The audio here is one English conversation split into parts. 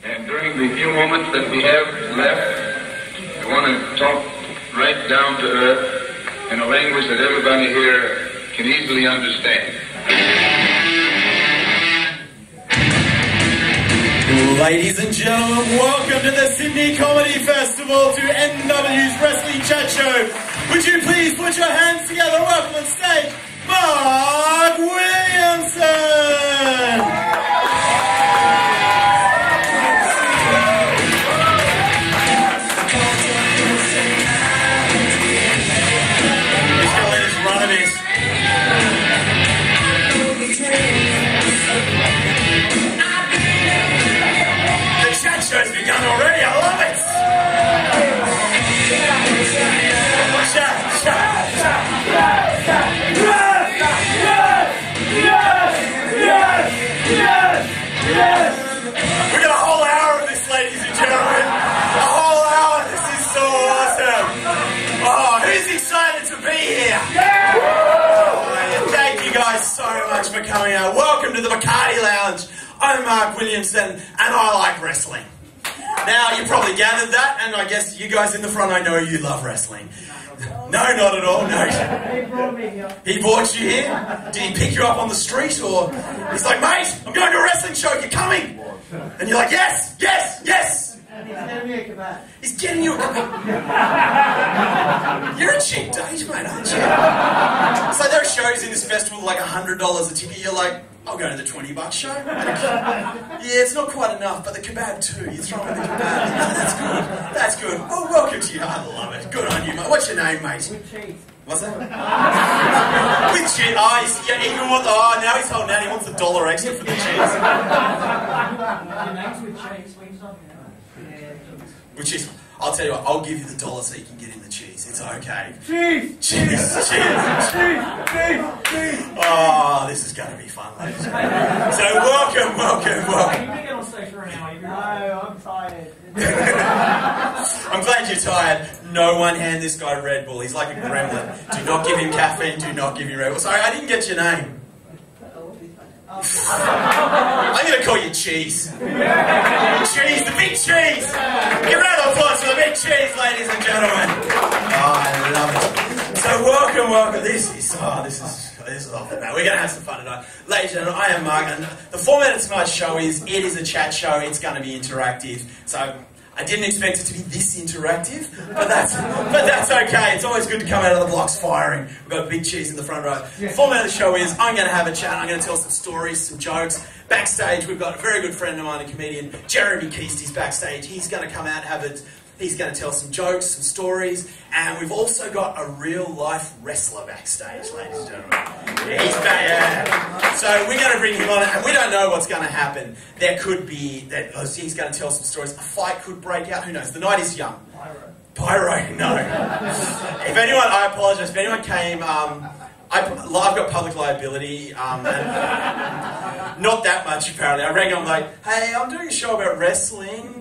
And during the few moments that we have left, I want to talk right down to earth in a language that everybody here can easily understand. Ladies and gentlemen, welcome to the Sydney Comedy Festival, to NW's Wrestling Chat Show. Would you please put your hands together? Welcome on stage, Mark Williamson! Show's begun already, I love it! Yes! We got a whole hour of this, ladies and gentlemen. A whole hour, this is so awesome. Oh, who's excited to be here? Oh, thank you guys so much for coming out. Welcome to the Bacardi Lounge. I'm Mark Williamson, and I like wrestling. Now, you probably gathered that, and I guess you guys in the front, I know you love wrestling. No, not at all, no. He brought you here? Did he pick you up on the street, or... He's like, mate, I'm going to a wrestling show, you coming? And you're like, yes, yes, yes! And he's getting me a kebab. He's getting you a kebab. You're a cheap date, mate, aren't you? So there are shows in this festival like $100 a ticket, you're like, I'll go to the $20 show. Yeah, it's not quite enough, but the kebab too. You throw in the kebab. No, that's good. That's good. Oh, welcome to you. I love it. Good on you, mate. What's your name, mate? With cheese. What's that? With cheese. Oh, even what? Oh, now he's holding out. He wants $1 extra for the cheese. Your name's with cheese. Wings on With cheese. I'll tell you what. I'll give you the $1 so you can get in the cheese. It's okay. Cheese. Cheese. Cheese. Oh, this is going to be fun, ladies and gentlemen. So welcome. You've been on stage for an hour. No, I'm tired. I'm glad you're tired. No one hand this guy Red Bull. He's like a gremlin. Do not give him caffeine. Do not give him Red Bull. Sorry, I didn't get your name. I'm going to call you Cheese. Cheese, the big cheese. Give a round of applause for the big cheese, ladies and gentlemen. Oh, I love it. So welcome. This is off the bat. We're going to have some fun tonight. Ladies and gentlemen, I am Mark, and the format of tonight's show is, it is a chat show. It's going to be interactive. So I didn't expect it to be this interactive, but that's okay. It's always good to come out of the blocks firing. We've got Big Cheese in the front row. The format of the show is, I'm going to have a chat. I'm going to tell some stories, some jokes. Backstage, we've got a very good friend of mine, a comedian, Jeremy Keast. He's backstage. He's going to come out and have it. He's going to tell some jokes, some stories, and we've also got a real-life wrestler backstage, ladies and gentlemen. Yeah, he's back, yeah. So we're going to bring him on, and we don't know what's going to happen. There could be, he's going to tell some stories. A fight could break out. Who knows? The night is young. Pyro, no. If anyone, I apologise. If anyone came, I've got public liability, and not that much apparently. I rang them like, hey, I'm doing a show about wrestling.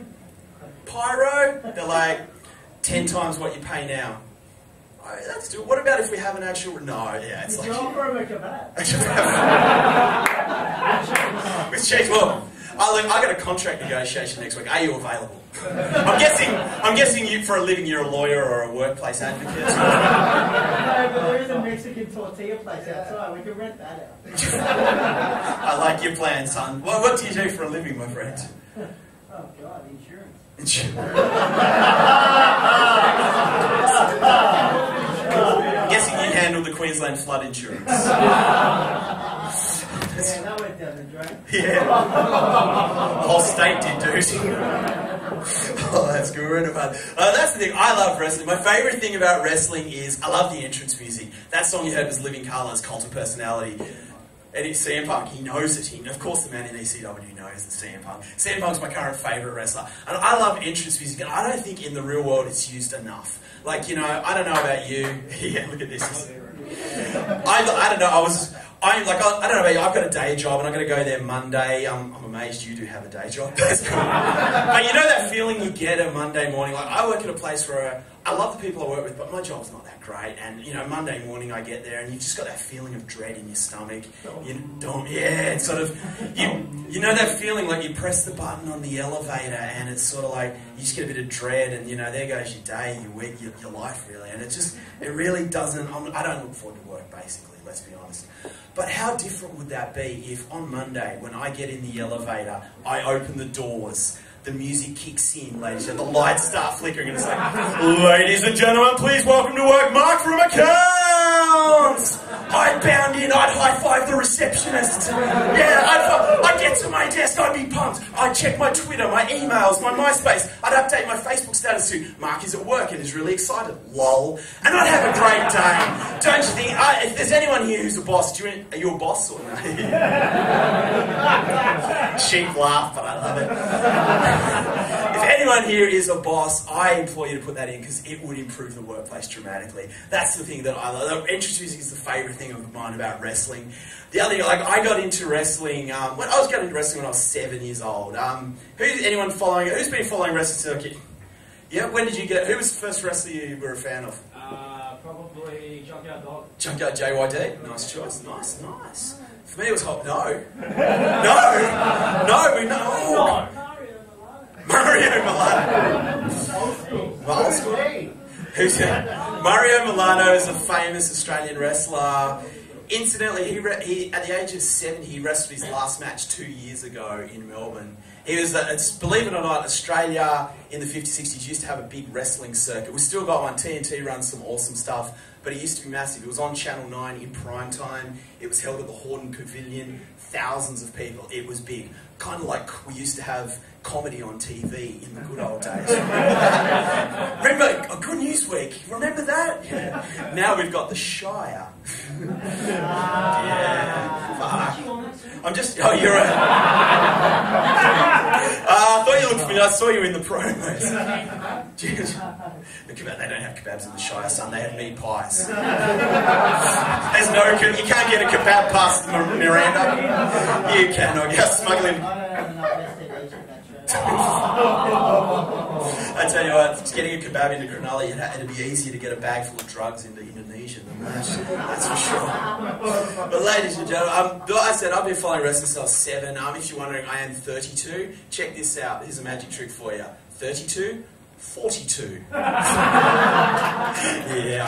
Pyro, they're like 10 times what you pay now. Oh, that's good. What about if we have an actual? No, yeah, it's like. With cheese, well, I got a contract negotiation next week. Are you available? I'm guessing you, for a living, you're a lawyer or a workplace advocate. No, but there is a Mexican tortilla place outside. We can rent that out. I like your plan, son. What do you do for a living, my friend? Oh God, insurance. I'm guessing you handle the Queensland flood insurance. Yeah, that went down the drain. Yeah. The whole state did, dude. Oh, that's good. That's the thing. I love wrestling. My favourite thing about wrestling is I love the entrance music. That song you heard was Living Colour's Cult of Personality. And it's CM Punk, he knows it. Of course the man in ECW knows the CM Punk. CM Punk's my current favourite wrestler. And I love entrance music, and I don't think in the real world it's used enough. Like, you know, I don't know about you. Yeah, look at this. I don't know, I don't know about you. I've got a day job and I'm going to go there Monday. I'm a amazed you do have a day job. But you know that feeling you get a Monday morning? Like, I work at a place where I love the people I work with, but my job's not that great. And, you know, Monday morning I get there and you've just got that feeling of dread in your stomach. It's sort of, you know that feeling like you press the button on the elevator and it's sort of like, you just get a bit of dread and, you know, there goes your day, your week, your life really. And it really doesn't, I don't look forward to work basically, let's be honest. But how different would that be if on Monday, when I get in the elevator, I open the doors, the music kicks in, ladies, and the lights start flickering, and it's like, ladies and gentlemen, please welcome to work Mark from accounts! I'd bound in, I'd high-five the receptionist. Yeah, I'd get to my desk, I'd be pumped. I'd check my Twitter, my emails, my MySpace. I'd update my Facebook status to Mark is at work and is really excited. Lol. And I'd have a great day. Don't you think? If there's anyone here who's a boss, are you a boss or no? Cheap laugh, but I love it. If anyone here is a boss, I implore you to put that in because it would improve the workplace dramatically. That's the thing that I love. Entrance music is the favourite thing of mine about wrestling. The other thing, like, I got into wrestling, when I was getting into wrestling when I was 7 years old. Who's been following wrestling circuit? Yeah, when did you get, who was the first wrestler you were a fan of? Probably Junkyard Dog. Junkyard JYD, nice choice, nice. For me it was Hot, no, we know. Mario Milano. Old school. Who's that? Mario Milano is a famous Australian wrestler. Incidentally, he at the age of 7, he wrestled his last match 2 years ago in Melbourne. He was, believe it or not, Australia in the 50s, 60s used to have a big wrestling circuit. We still got one. TNT runs some awesome stuff, but it used to be massive. It was on Channel 9 in prime time. It was held at the Hordern Pavilion. Thousands of people. It was big. Kind of like we used to have comedy on TV in the good old days. Remember a Good News Week? Remember that? Yeah. Now we've got the Shire. Yeah. Fuck. I'm just. Oh, you're right. I thought you looked familiar. I saw you in the promos. The kebab, they don't have kebabs in the Shire, son. They have meat pies. There's no. You can't get a kebab past Miranda. You cannot. You're smuggling. I tell you what, just getting a kebab into Cronulla, it'd be easier to get a bag full of drugs into Indonesia than that. That's for sure. But ladies and gentlemen, like I said, I've been following wrestling since I was 7. If you're wondering, I am 32. Check this out. Here's a magic trick for you. 32, 42. Yeah,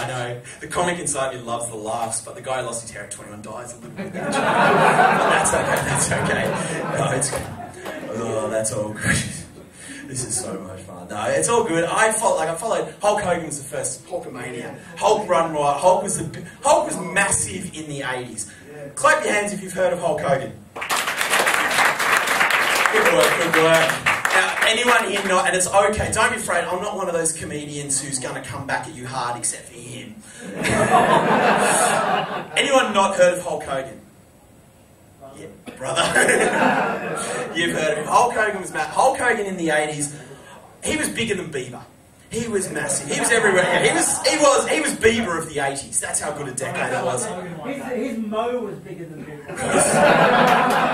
I know. The comic inside me loves the laughs, but the guy who lost his hair at 21 dies a little bit. But that's okay. No, it's good. Oh, that's all good. This is so much fun. No, it's all good. I followed. Hulk Hogan was the first. Hulkamania. Hulk Run Riot. Hulk was massive in the 80s. Clap your hands if you've heard of Hulk Hogan. Good work. Now, anyone here not, and it's okay, don't be afraid, I'm not one of those comedians who's going to come back at you hard except for him. Anyone not heard of Hulk Hogan? Yeah, brother. You've heard of him. Hulk Hogan was mad. Hulk Hogan in the 80s, he was bigger than Bieber. He was massive. He was everywhere. Yeah, he was Bieber of the 80s. That's how good a decade it was. His mo was bigger than Bieber.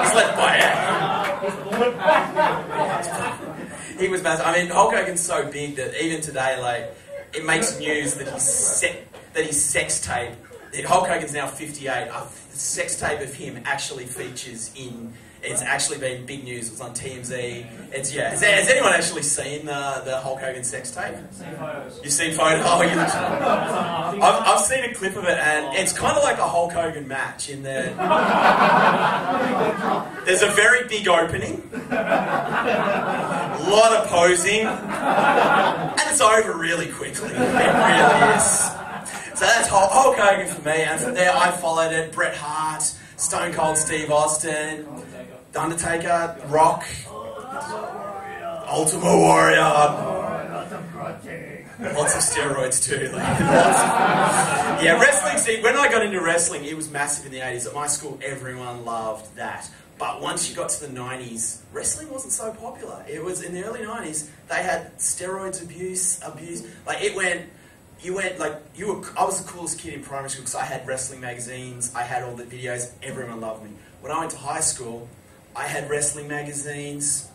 He's left by He was massive. I mean, Hulk Hogan's so big that even today, like, it makes news that his sex tape. Hulk Hogan's now 58. A sex tape of him actually features in. It's actually been big news. It was on TMZ. Has anyone actually seen the Hulk Hogan sex tape? You've seen photos? Oh, I've seen a clip of it, and it's kind of like a Hulk Hogan match in there. There's a very big opening, a lot of posing, and it's over really quickly. It really is. So that's Hulk Hogan for me, and from there I followed it. Bret Hart, Stone Cold Steve Austin, The Undertaker, Rock, Ultimate Warrior, lots of steroids too. Yeah, wrestling. See, when I got into wrestling, it was massive in the 80s. At my school, everyone loved that. But once you got to the 90s, wrestling wasn't so popular. It was in the early 90s. They had steroids abuse. Like it went. I was the coolest kid in primary school because I had wrestling magazines. I had all the videos. Everyone loved me. When I went to high school, I had wrestling magazines.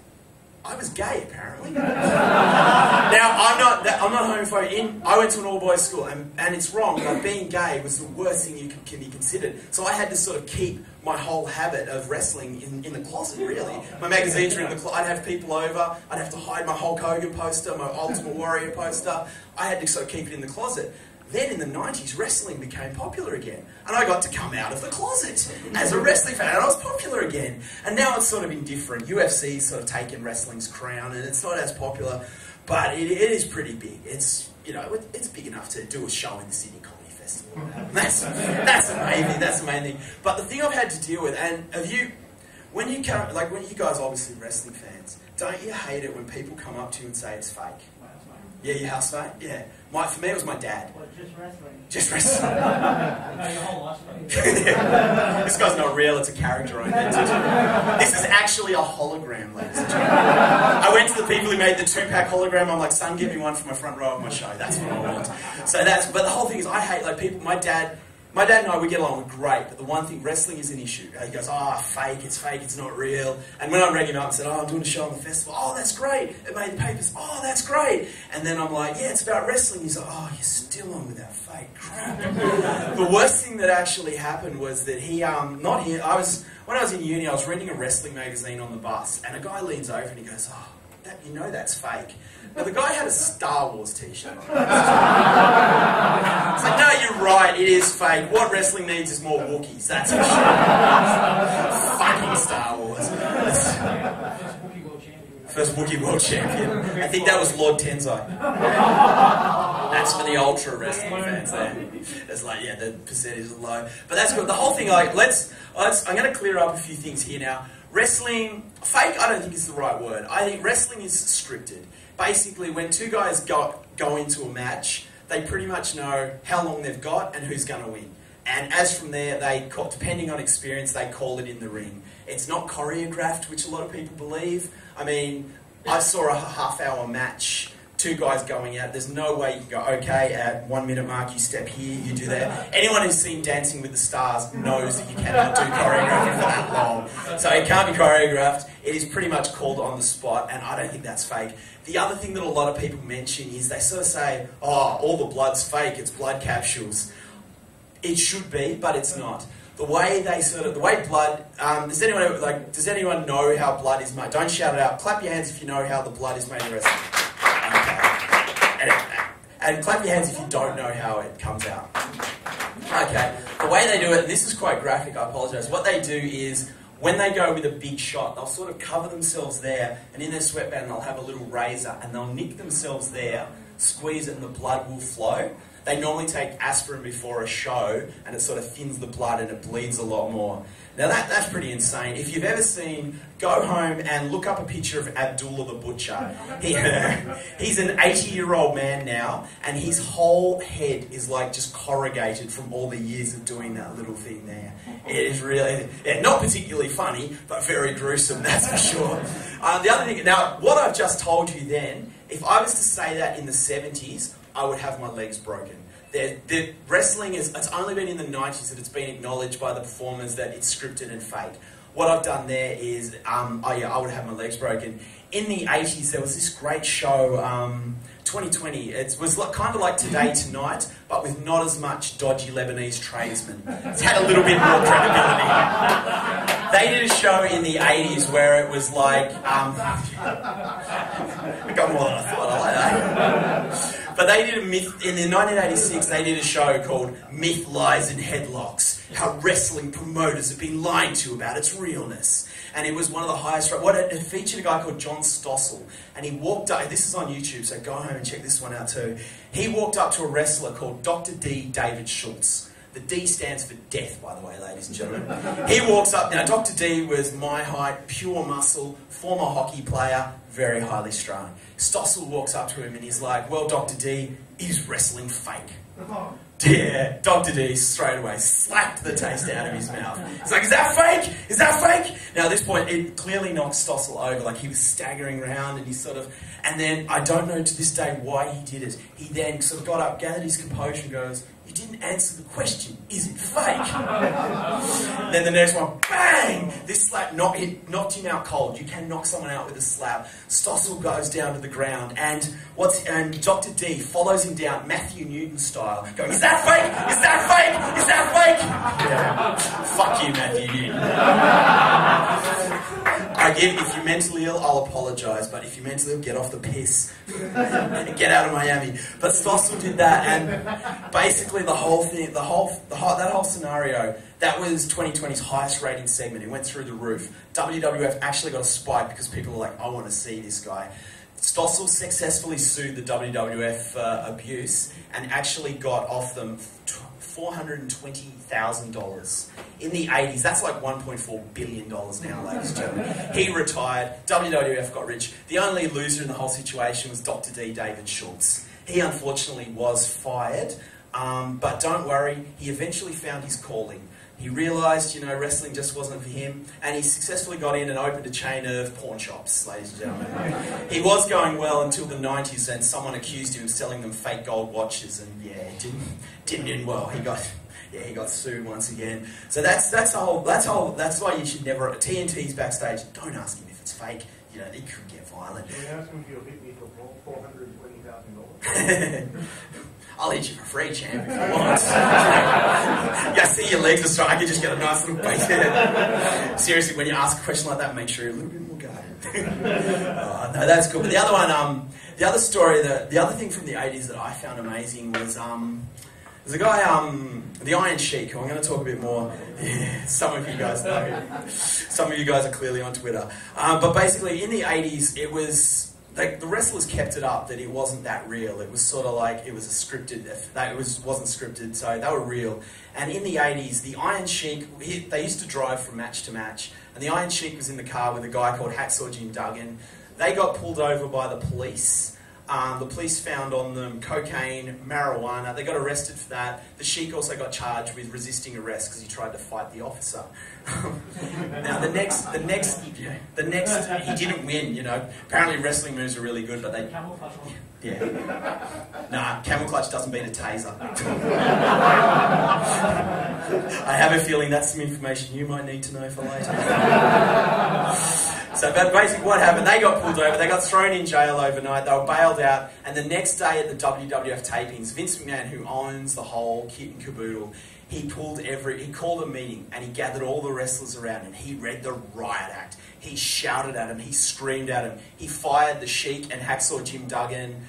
I was gay, apparently. Now, I'm not homophobic. I went to an all-boys school, and it's wrong, but being gay was the worst thing you can be considered. So I had to sort of keep my whole habit of wrestling in the closet, really. My magazines were in the closet. I'd have people over. I'd have to hide my Hulk Hogan poster, my Ultimate Warrior poster. I had to sort of keep it in the closet. Then in the 90s, wrestling became popular again. And I got to come out of the closet as a wrestling fan, and I was popular again. And now it's sort of indifferent. UFC's sort of taken wrestling's crown, and it's not as popular, but it is pretty big. It's, you know, it's big enough to do a show in the Sydney Comedy Festival. That's amazing, that's the main thing. But the thing I've had to deal with, and when you guys are obviously wrestling fans, don't you hate it when people come up to you and say it's fake? Yeah, your housemate? Yeah. For me, it was my dad. What, just wrestling? Just wrestling. No, your whole life's This guy's not real, it's a character I invented. This is actually a hologram, ladies and gentlemen. I went to the people who made the 2-pack hologram, I'm like, son, give me one for my front row of my show. That's what I want. So but the whole thing is, I hate, like, people, my dad and I, we get along great, but the one thing, wrestling is an issue. He goes, fake, it's not real. And when I rang him up and said, I'm doing a show on the festival, that's great, it made the papers, that's great. And then I'm like, yeah, it's about wrestling. He's like, you're still on with that fake crap. The worst thing that actually happened was that when I was in uni, I was reading a wrestling magazine on the bus, and a guy leans over and he goes, you know that's fake. Now the guy had a Star Wars t-shirt on. It's like, no, you're right, it is fake. What wrestling needs is more Wookiees. That's a shit. Fucking Star Wars. First Wookiee World Champion. I think that was Lord Tenzai. That's for the ultra wrestling fans there. It's like, yeah, the percentage is low. But that's good. The whole thing, like, I'm going to clear up a few things here now. Wrestling, fake, I don't think is the right word. I think wrestling is scripted. Basically, when two guys go into a match, they pretty much know how long they've got and who's going to win. And as from there, depending on experience, they call it in the ring. It's not choreographed, which a lot of people believe. I mean, I saw a half-hour match, two guys going out. There's no way you can go, okay, at 1 minute mark, you step here, you do that. Anyone who's seen Dancing with the Stars knows that you cannot do choreography for that long. So it can't be choreographed. It is pretty much called on the spot, and I don't think that's fake. The other thing that a lot of people mention is they sort of say, all the blood's fake, it's blood capsules. It should be, but it's not. The way blood, does anyone know how blood is made? Don't shout it out. Clap your hands if you know how the blood is made in wrestling. Okay. And clap your hands if you don't know how it comes out. Okay. The way they do it, and this is quite graphic, I apologise. What they do is, when they go with a big shot, they'll sort of cover themselves there, and in their sweatband they'll have a little razor, and they'll nick themselves there, squeeze it, and the blood will flow. They normally take aspirin before a show, and it sort of thins the blood and it bleeds a lot more. Now that's pretty insane. If you've ever seen, go home and look up a picture of Abdullah the Butcher. He's an 80-year-old man now, and his whole head is like just corrugated from all the years of doing that little thing there. It is really, not particularly funny, but very gruesome, that's for sure. The other thing, now what I've just told you then, if I was to say that in the 70s, I would have my legs broken. The wrestling it's only been in the 90s that it's been acknowledged by the performers that it's scripted and fake. What I've done there is, I would have my legs broken. In the 80s, there was this great show, 2020. It was kind of like Today Tonight, but with not as much dodgy Lebanese tradesmen. It's had a little bit more credibility. They did a show in the 80s where it was like, I got more than I thought, I like that. But they did in the 1986, they did a show called Myth, Lies and Headlocks, how wrestling promoters have been lying to about its realness. And it was one of the highest, it featured a guy called John Stossel, and he walked up, this is on YouTube, so go home and check this one out too. He walked up to a wrestler called Dr. D. David Schultz. The D stands for death, by the way, ladies and gentlemen. He walks up, now Dr. D was my height, pure muscle, former hockey player, very highly strung. Stossel walks up to him and he's like, well, Dr. D, is wrestling fake? Yeah, Dr. D straight away slapped the taste out of his mouth. He's like, is that fake? Is that fake? Now at this point, it clearly knocked Stossel over. Like, he was staggering around and he sort of... And then, I don't know to this day why he did it. He then sort of got up, gathered his composure and goes, you didn't answer the question, is it fake? Then the next one, bang! This slap knocked him out cold. You can knock someone out with a slap. Stossel goes down to the ground, and Dr. D follows him down, Matthew Newton style, going, is that fake? Is that fake? Is that fake? Yeah. Fuck you, Matthew Newton. If you're mentally ill, I'll apologise, but if you're mentally ill, get off the piss. Get out of Miami. But Stossel did that, and basically that whole scenario, that was 2020's highest rating segment. It went through the roof. WWF actually got a spike because people were like, I want to see this guy. Stossel successfully sued the WWF abuse and actually got off them $420,000. In the 80s, that's like $1.4 billion now, ladies and gentlemen. He retired, WWF got rich. The only loser in the whole situation was Dr. D, David Schultz. He unfortunately was fired, but don't worry, he eventually found his calling. He realised, wrestling just wasn't for him, and he successfully got in and opened a chain of pawn shops, ladies and gentlemen. He was going well until the 90s, and someone accused him of selling them fake gold watches, and yeah, it didn't end well. He got sued once again. So that's why you should never. TNT's backstage. Don't ask him if it's fake. It could get violent. Can you ask him if you'll hit me for $420,000? I'll eat you for free, champ, if you want. Yeah, see your legs are strong. I could just get a nice little bite. Seriously, when you ask a question like that, make sure you're a little bit more guarded. No, that's cool. But the other one, the other story, the other thing from the 80s that I found amazing was there's a guy, the Iron Sheik, who I'm going to talk a bit more. Yeah, some of you guys know. Some of you guys are clearly on Twitter. But basically, in the 80s, it was... Like, the wrestlers kept it up that it wasn't that real. It was sort of like it was a scripted. It wasn't scripted, so they were real. And in the 80s, the Iron Sheik, they used to drive from match to match, and the Iron Sheik was in the car with a guy called Hacksaw Jim Duggan. They got pulled over by the police. The police found on them cocaine, marijuana. They got arrested for that. The Sheik also got charged with resisting arrest because he tried to fight the officer. Now the next, he didn't win. Apparently wrestling moves are really good, but they. Yeah. Nah, camel clutch doesn't beat a taser. I have a feeling that's some information you might need to know for later. So, but basically what happened, they got pulled over, they got thrown in jail overnight, they were bailed out, and the next day at the WWF tapings, Vince McMahon, who owns the whole kit and caboodle, he called a meeting, and he gathered all the wrestlers around, and he read the riot act. He shouted at him, he screamed at him, he fired the Sheik and Hacksaw Jim Duggan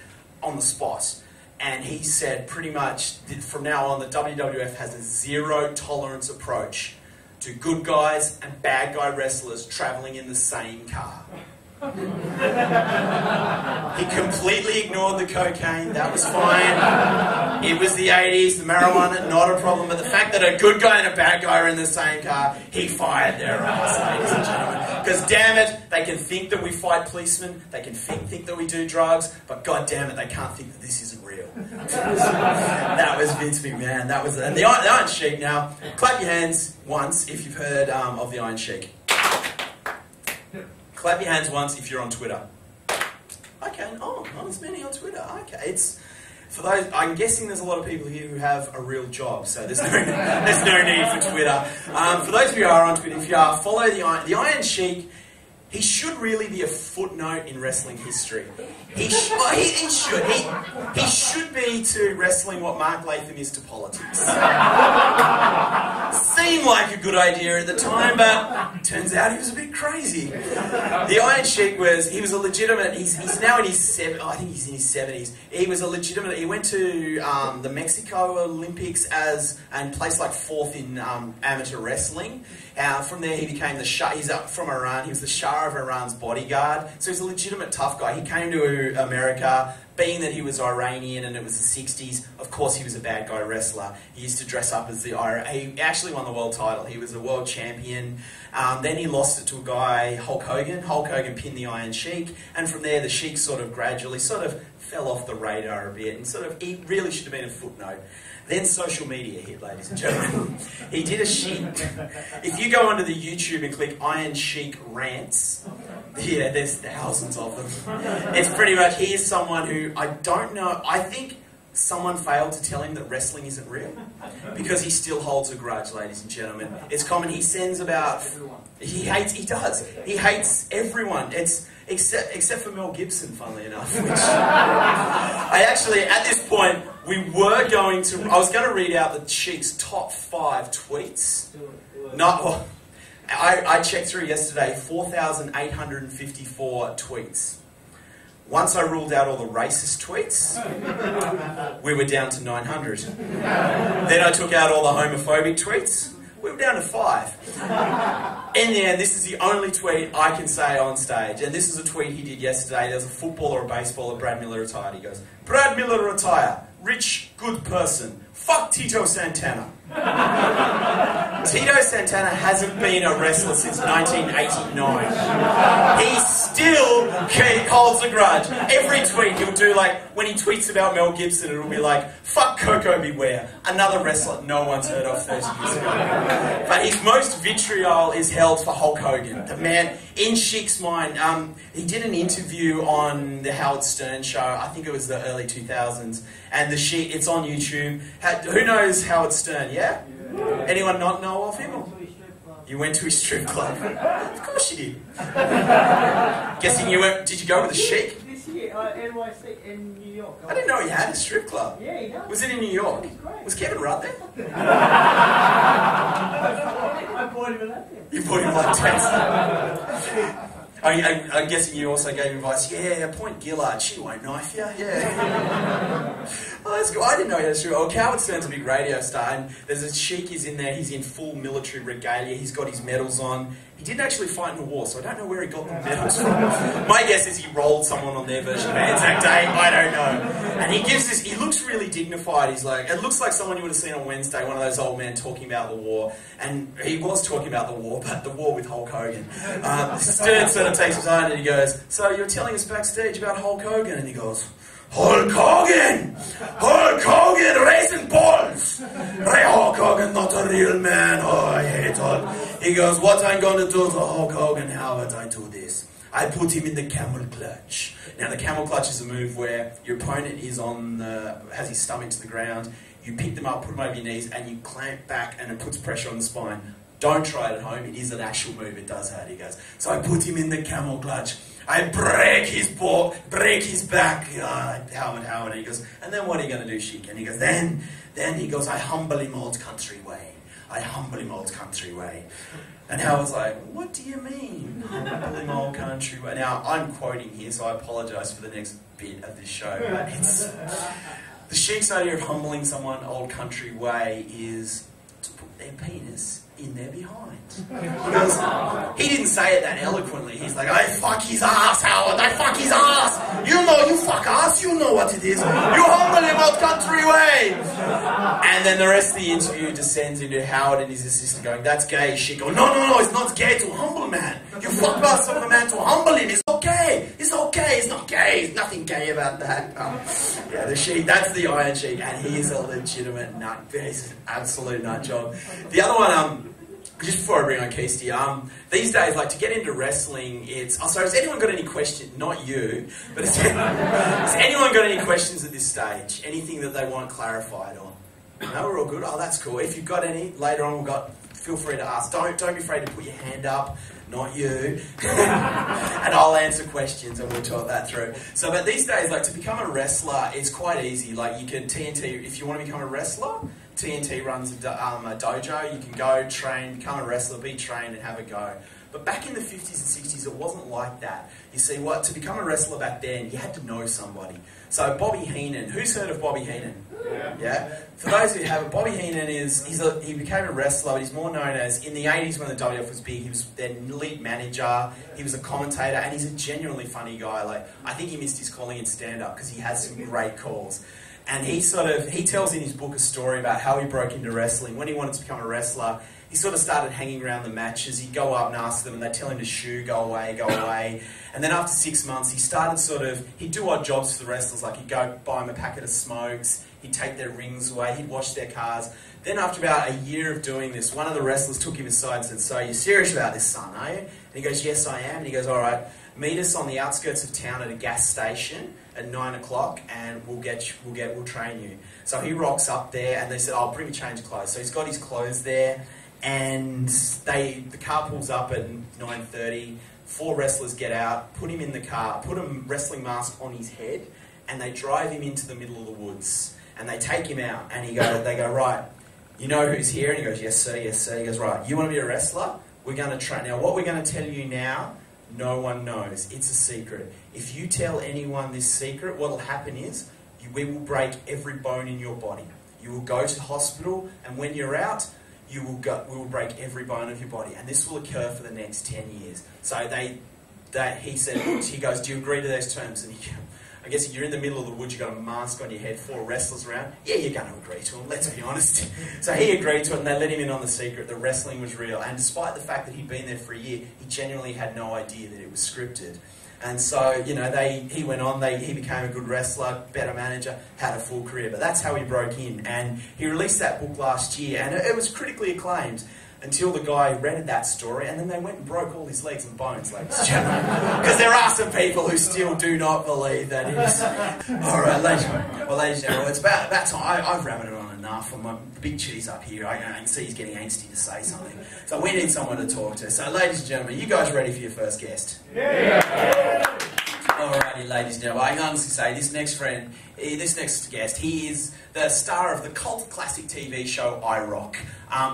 on the spot. And he said pretty much, from now on, the WWF has a zero tolerance approach to good guys and bad guy wrestlers travelling in the same car. He completely ignored the cocaine, that was fine. It was the 80s, the marijuana, not a problem. But the fact that a good guy and a bad guy are in the same car, he fired their ass, ladies and gentlemen. Because damn it, they can think that we fight policemen, they can think that we do drugs, but god damn it, they can't think that this isn't real. That was Vince McMahon, that was it. And the Iron Sheik now, clap your hands once if you've heard of the Iron Sheik. Clap your hands once if you're on Twitter. Okay, there's many on Twitter. Okay, it's for those. I'm guessing there's a lot of people here who have a real job, so there's no need for Twitter. For those of you who are on Twitter, if you are, follow the Iron Sheik. He should really be a footnote in wrestling history. He should be to wrestling what Mark Latham is to politics. Seemed like a good idea at the time, but turns out he was a bit crazy. The Iron Sheik was a legitimate. He's now in his I think he's in his 70s. He was a legitimate. He went to the Mexico Olympics and placed like 4th in amateur wrestling. From there, he became the Shah. He's from Iran. He was the Shah of Iran's bodyguard. So he's a legitimate tough guy. He came to America, being that he was Iranian and it was the 60s, of course he was a bad guy wrestler. He used to dress up as he actually won the world title. He was a world champion. Then he lost it to a guy, Hulk Hogan. Hulk Hogan pinned the Iron Sheik, and from there the Sheik sort of gradually fell off the radar a bit, and he really should have been a footnote. Then social media hit, ladies and gentlemen. He did a sheet. If you go onto the YouTube and click Iron Sheik rants, yeah, there's thousands of them. It's pretty much, here's someone who, I don't know, I think someone failed to tell him that wrestling isn't real, because he still holds a grudge, ladies and gentlemen. It's common, he sends about, he hates everyone. Except for Mel Gibson, funnily enough. Which I actually, at this point, I was going to read out the Sheik's top 5 tweets. I checked through yesterday, 4,854 tweets. Once I ruled out all the racist tweets, we were down to 900. Then I took out all the homophobic tweets. We were down to 5. In the end, this is the only tweet I can say on stage. And this is a tweet he did yesterday. There's a footballer or a baseballer, Brad Miller retired. He goes, Brad Miller retire. Rich, good person. Fuck Tito Santana. Tito Santana hasn't been a wrestler since 1989. He still holds a grudge. Every tweet he'll do, like, when he tweets about Mel Gibson, it'll be like, fuck Coco Beware, another wrestler no one's heard of 30 years ago. But his most vitriol is held for Hulk Hogan. The man, in Sheik's mind, he did an interview on the Howard Stern show, I think it was the early 2000s, and it's on YouTube. Who knows Howard Stern, yeah? Anyone not know of him? You went to his strip club. Of course you did. Guessing you went, did you go with the Sheik? This year, NYC in New York. I didn't know he had a strip club. Yeah, he does. Was it in New York? Was Kevin Rudd there? I bought him a lap dance. You bought him like taste. I'm guessing you also gave advice. Yeah, appoint Gillard. She won't knife you. Yeah. Oh, that's good. I didn't know he had a strip. Oh, Howard Stern's a big radio star, and there's a Sheik is in there. He's in full military regalia. He's got his medals on. He didn't actually fight in the war, so I don't know where he got the medals from. My guess is he rolled someone on their version of Anzac Day. I don't know. And he gives this. He looks really dignified. He's like, it looks like someone you would have seen on Wednesday. One of those old men talking about the war, and he was talking about the war, but the war with Hulk Hogan. Stern sort of takes his hand and he goes, "So you're telling us backstage about Hulk Hogan?" And he goes, Hulk Hogan! Hulk Hogan racing balls! Ray Hulk Hogan, not a real man. Oh, I hate Hulk. He goes, what I'm going to do to Hulk Hogan, how would I do this? I put him in the camel clutch. Now, the camel clutch is a move where your opponent is has his stomach to the ground. You pick them up, put them over your knees, and you clamp back, and it puts pressure on the spine. Don't try it at home. It is an actual move. It does hurt. He goes, so I put him in the camel clutch. I break his back. Howard. And he goes, and then what are you going to do, Sheik? And he goes, then he goes, I humble him old country way. I humble him old country way. And Howard's like, what do you mean, humble him old country way? Now, I'm quoting here, so I apologise for the next bit of this show, but it's... The Sheik's idea of humbling someone old country way is to put their penis in their behind. Because he didn't say it that eloquently. He's like, I fuck his ass, Howard, I fuck his ass. You know, you fuck ass, you know what it is. You humble him old country way. And then the rest of the interview descends into Howard and his assistant going, that's gay. She goes, no, it's not gay to humble a man. You fuck ass of a man to humble him. It's okay. It's okay. It's not gay. There's nothing gay about that. Yeah, the Sheik, that's the Iron Sheik, and he is a legitimate nut. He's an absolute nut job. The other one, just before I bring on Keasty, these days, like, to get into wrestling, it's... Oh, sorry, has anyone got any questions? Not you, but has anyone got any questions at this stage? Anything that they want clarified on? No, we're all good? Oh, that's cool. If you've got any, later on feel free to ask. Don't be afraid to put your hand up. Not you. And I'll answer questions and we'll talk that through. So, but these days, like, to become a wrestler, it's quite easy. Like, you can TNT, if you want to become a wrestler, TNT runs a dojo. You can go, train, become a wrestler, be trained and have a go. But back in the 50s and 60s, it wasn't like that. You see, to become a wrestler back then, you had to know somebody. So Bobby Heenan, who's heard of Bobby Heenan? Yeah? For those who haven't, Bobby Heenan he became a wrestler, but he's more known as, in the 80s when the WWF was big, he was their lead manager, he was a commentator, and he's a genuinely funny guy. Like, I think he missed his calling in stand-up because he has some great calls. And he tells in his book a story about how he broke into wrestling. When he wanted to become a wrestler, he sort of started hanging around the matches. He'd go up and ask them, and they'd tell him to shoo, go away, go away. And then after 6 months, he started he'd do odd jobs for the wrestlers, like he'd go buy them a packet of smokes, he'd take their rings away, he'd wash their cars. Then after about a year of doing this, one of the wrestlers took him aside and said, "So you're serious about this, son, are you?" And he goes, "Yes, I am." And he goes, "All right, meet us on the outskirts of town at a gas station at 9 o'clock and we'll train you." So he rocks up there and they said, "I'll bring a change of clothes." So he's got his clothes there and the car pulls up at 9:30. 4 wrestlers get out, put him in the car, put a wrestling mask on his head, and they drive him into the middle of the woods. And they take him out and they go, "Right, you know who's here?" And he goes, "Yes, sir, yes, sir." He goes, "Right, you want to be a wrestler? We're going to train. Now, what we're going to tell you now, no one knows. It's a secret. If you tell anyone this secret, what will happen is we will break every bone in your body. You will go to the hospital, and when you're out, we will break every bone of your body. And this will occur for the next 10 years. So he goes, "Do you agree to those terms?" And I guess if you're in the middle of the woods, you've got a mask on your head, 4 wrestlers around, yeah, you're going to agree to them, let's be honest. So he agreed to it, and they let him in on the secret. The wrestling was real. And despite the fact that he'd been there for a year, he genuinely had no idea that it was scripted. And so, he went on, he became a good wrestler, better manager, had a full career. But that's how he broke in. And he released that book last year, and it was critically acclaimed until the guy read that story, and then they went and broke all his legs and bones, ladies and gentlemen. Because there are some people who still do not believe that it is. All right, ladies and gentlemen, it's about time. I've rabbited on enough. My big cheese up here, I can see he's getting angsty to say something. So we need someone to talk to. So, ladies and gentlemen, you guys ready for your first guest? Yeah! Alrighty, ladies and gentlemen, I can honestly say this next guest, he is the star of the cult classic TV show I Rock.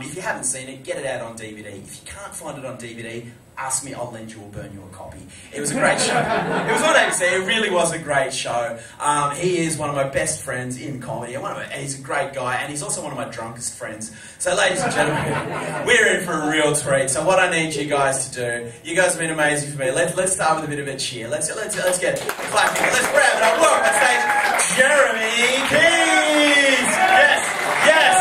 If you haven't seen it, get it out on DVD. If you can't find it on DVD, ask me, I'll lend you or burn you a copy. It was a great show. It was on ABC, it really was a great show. He is one of my best friends in comedy. He's a great guy, and he's also one of my drunkest friends. So, ladies and gentlemen, we're in for a real treat. So what I need you guys to do, you guys have been amazing for me. Let's start with a bit of a cheer. Let's get clapping. Let's grab it up. Welcome to stage, Jeremy Keast. Yes.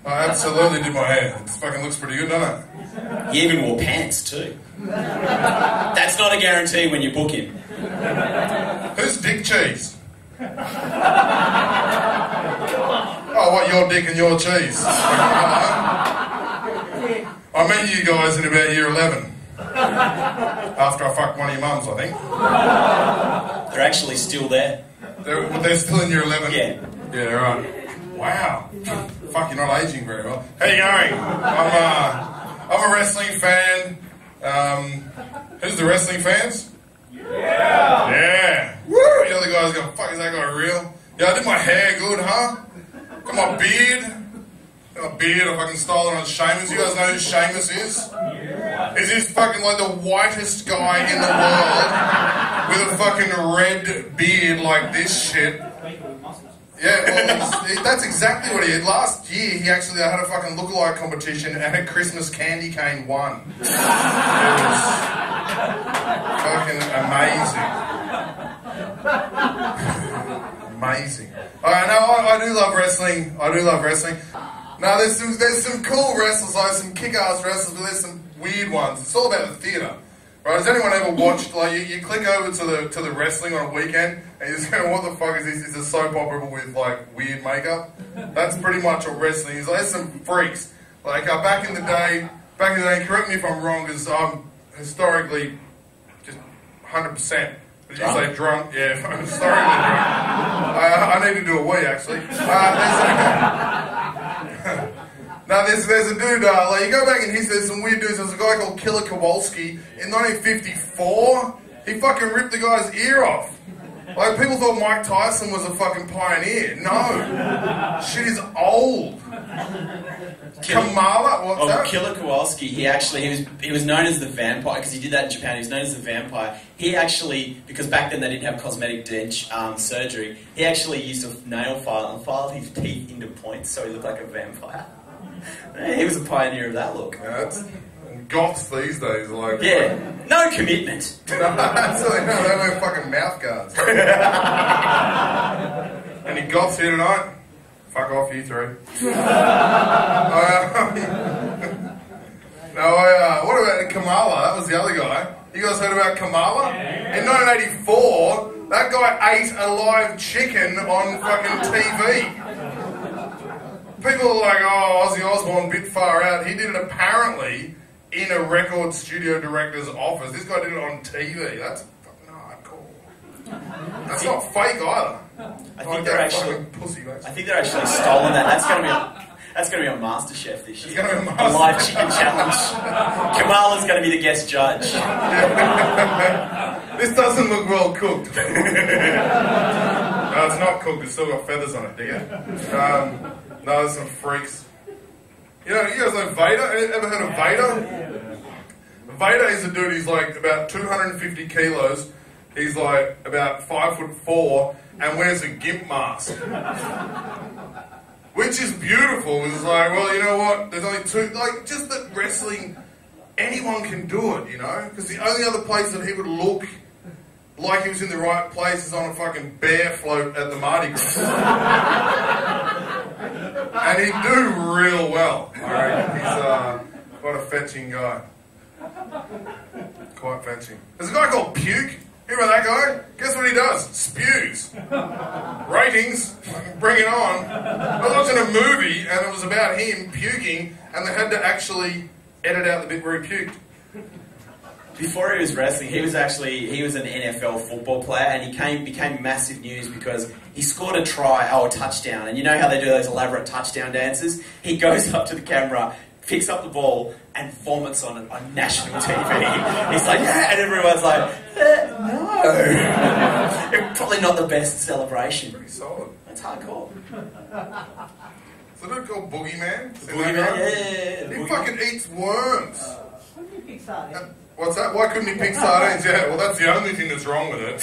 I absolutely did my hair. It fucking looks pretty good, doesn't it? He even wore pants too. That's not a guarantee when you book him. Who's Dick Cheese? Oh, what, your dick and your cheese? I met you guys in about year 11. After I fucked one of your mums, I think. They're actually still there. They're still in year 11? Yeah. Yeah, right. Wow. Fuck, you're not aging very well. How you going? I'm a wrestling fan. Who's the wrestling fans? Yeah! Yeah! Woo! The other guy's going, fuck, is that guy real? Yeah, I did my hair good, huh? Got my beard. Got my beard, I fucking stole it on Sheamus. You guys know who Sheamus is? Yeah. Is this fucking like the whitest guy in the world with a fucking red beard like this shit? Yeah, well, that's exactly what he did. Last year, he actually had a fucking lookalike competition and a Christmas candy cane won. It was fucking amazing. Amazing. I do love wrestling. Now, there's some cool wrestlers, like some kick-ass wrestlers, but there's some weird ones. It's all about the theatre. Right, has anyone ever watched, like, you click over to the wrestling on a weekend, and you're just going, what the fuck is this? It's a soap opera with, like, weird makeup. That's pretty much what wrestling is. Like, there's some freaks. Like, back in the day, correct me if I'm wrong, because I'm historically just 100%. Did you say drunk? Yeah, I'm historically drunk. I need to do a wee, actually. No, there's a dude, like, you go back in history, there's some weird dudes. There's a guy called Killer Kowalski. In 1954, he fucking ripped the guy's ear off. Like, people thought Mike Tyson was a fucking pioneer. No. Shit is old. Kamala? What's that? Killer Kowalski, he was known as the vampire, because he did that in Japan, he was known as the vampire. He actually, because back then they didn't have cosmetic surgery, he actually used a nail file and filed his teeth into points so he looked like a vampire. He was a pioneer of that look. Yeah, goths these days, like... Yeah, no commitment. No, absolutely no, they wear fucking mouth guards. Any goths here tonight? Fuck off, you three. What about Kamala? That was the other guy. You guys heard about Kamala? In 1984, that guy ate a live chicken on fucking TV. People are like, oh, Ozzy Osbourne, a bit far out. He did it apparently in a record studio director's office. This guy did it on TV. That's fucking hardcore. That's not fake either. I think they're actually stolen that. That's going to be on MasterChef this year. It's going to be a live chicken challenge. Kamala's going to be the guest judge. This doesn't look well cooked. No, it's not cooked. It's still got feathers on it, do you? No, there's some freaks. You guys know Vader? Ever heard of Vader? Vader is a dude, he's like about 250 kilos. He's like about 5'4" and wears a gimp mask. Which is beautiful. It's like, well, you know what? There's only two, like, just that wrestling, anyone can do it, you know? Because the only other place that he would look like he was in the right place is on a fucking bear float at the Mardi Gras. And he'd do real well. Alright, he's quite a fetching guy. Quite fetching. There's a guy called Puke. Hear about that guy? Guess what he does? Spews. Ratings. Bring it on. I was watching a movie and it was about him puking and they had to actually edit out the bit where he puked. Before he was wrestling, he was an NFL football player, and he became massive news because he scored a touchdown. And you know how they do those elaborate touchdown dances? He goes up to the camera, picks up the ball, and vomits on it on national TV. He's like, yeah, and everyone's like, no. Probably not the best celebration. Pretty solid. That's hardcore. Is that called Boogeyman? Boogeyman, yeah. He fucking eats worms. Couldn't you pick sardines? What's that? Why couldn't he pick sardines? Yeah, well, that's the only thing that's wrong with it.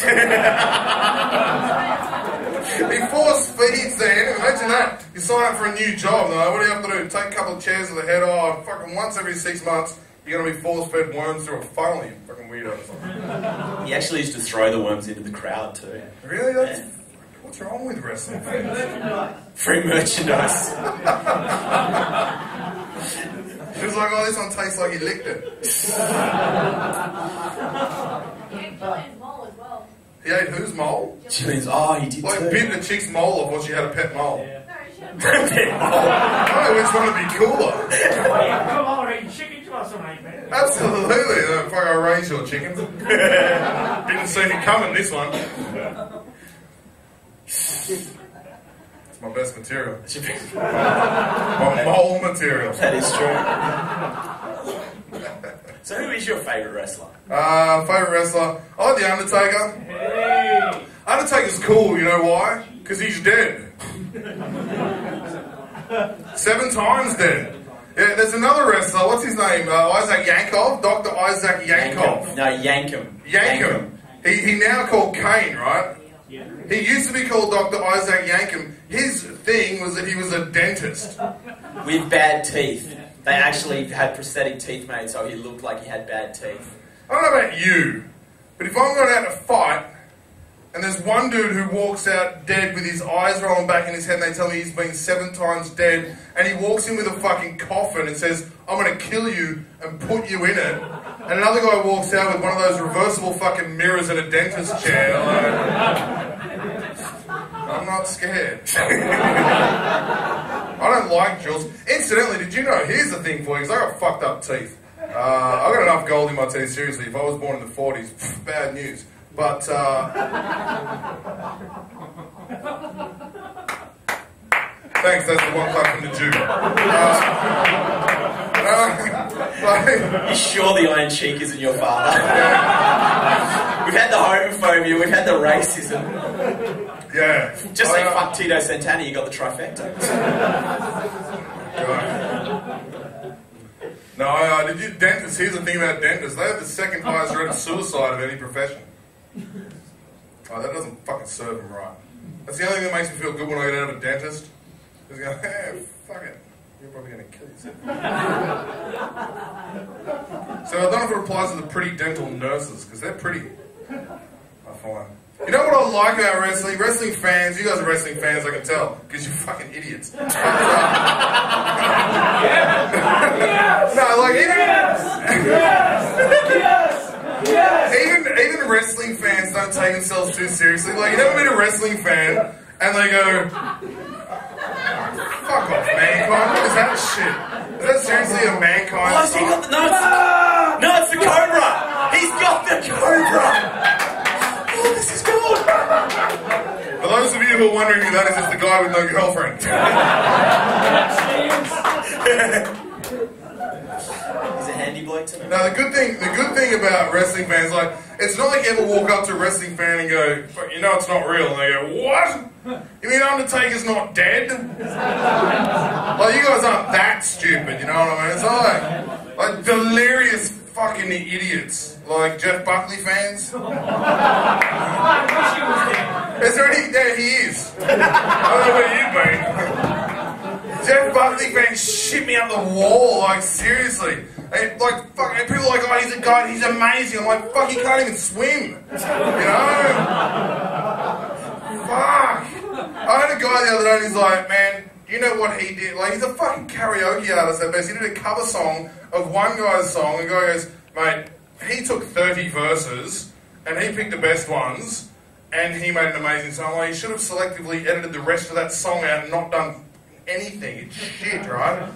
He force feeds then. Imagine that. You sign up for a new job. No, what do you have to do? Take a couple of chairs to the head. Oh, fucking once every 6 months, you're going to be force fed worms through a funnel. You fucking weirdo. He actually used to throw the worms into the crowd too. Really? That's, what's wrong with wrestling? Free merchandise. She was like, oh, this one tastes like he licked it. He ate Julian's mole as well. He ate whose mole? Julian's, he did like, too. bit the chick's mole off while she had a pet mole. No, she had a Pet mole. Oh, which one would be cooler? Come on, eating chicken to us tonight, man. Absolutely. Fuck, I raise your chickens. Didn't see me coming, this one. It's my best material. My mole material. That is true. So who is your favourite wrestler? Favourite wrestler? I like The Undertaker. Hey. Undertaker's cool, you know why? Because he's dead. 7 times dead. Yeah, there's another wrestler, what's his name? Isaac Yankov? Dr. Isaac Yankov. No, Yankum. Yankum. He now called Kane, right? Yeah. He used to be called Dr. Isaac Yankum. His thing was that he was a dentist. With bad teeth. They actually had prosthetic teeth made so he looked like he had bad teeth. I don't know about you, but if I'm going out to fight, and there's one dude who walks out dead with his eyes rolling back in his head and they tell me he's been 7 times dead, and he walks in with a fucking coffin and says, I'm going to kill you and put you in it, and another guy walks out with one of those reversible fucking mirrors in a dentist chair, I'm not scared. I don't like jewels. Incidentally, did you know, here's the thing for you, because I got fucked up teeth. I got enough gold in my teeth, seriously. If I was born in the 40s, bad news. But, Thanks, that's the one clap from the Jew. You sure the Iron Cheek isn't your father? We've had the homophobia, we've had the racism. Yeah. Just like fuck Tito Santana, you got the trifecta. No, did you dentists? Here's the thing about dentists. They have the second highest rate of suicide of any profession. Oh, that doesn't fucking serve them right. That's the only thing that makes me feel good when I get out of a dentist. Just go, hey, fuck it. You're probably going to kill yourself. So I don't know if it applies to the pretty dental nurses, because they're pretty. I find. You know what I like about wrestling? Wrestling fans, you guys are wrestling fans, I can tell, because you're fucking idiots. No, like even wrestling fans don't take themselves too seriously. Like, you never meet a wrestling fan and they go, fuck off, mankind. What is that shit? Is that seriously a mankind? Oh, so he got the no, it's the Cobra. He's got the Cobra. Oh, this is good. For those of you who are wondering who that is, it's the guy with no girlfriend. He's a handy bloke to know. Now the good thing about wrestling fans, like, it's not like you ever walk up to a wrestling fan and go, you know it's not real, and they go, what? You mean Undertaker's not dead? Like, you guys aren't that stupid, you know what I mean? It's not like delirious fucking idiots, like Jeff Buckley fans. Is there any? There he is. I don't know where you've been. Jeff Buckley fans shit me up the wall, like, seriously. And, like, fuck, and people are like, oh, he's a guy, he's amazing. I'm like, fuck, he can't even swim. You know? Fuck. I had a guy the other day and he's like, man, you know what he did? Like, he's a fucking karaoke artist at best. He did a cover song of one guy's song. The guy goes, mate, he took 30 verses and he picked the best ones and he made an amazing song. Like, he should have selectively edited the rest of that song out and not done anything. It's shit, right?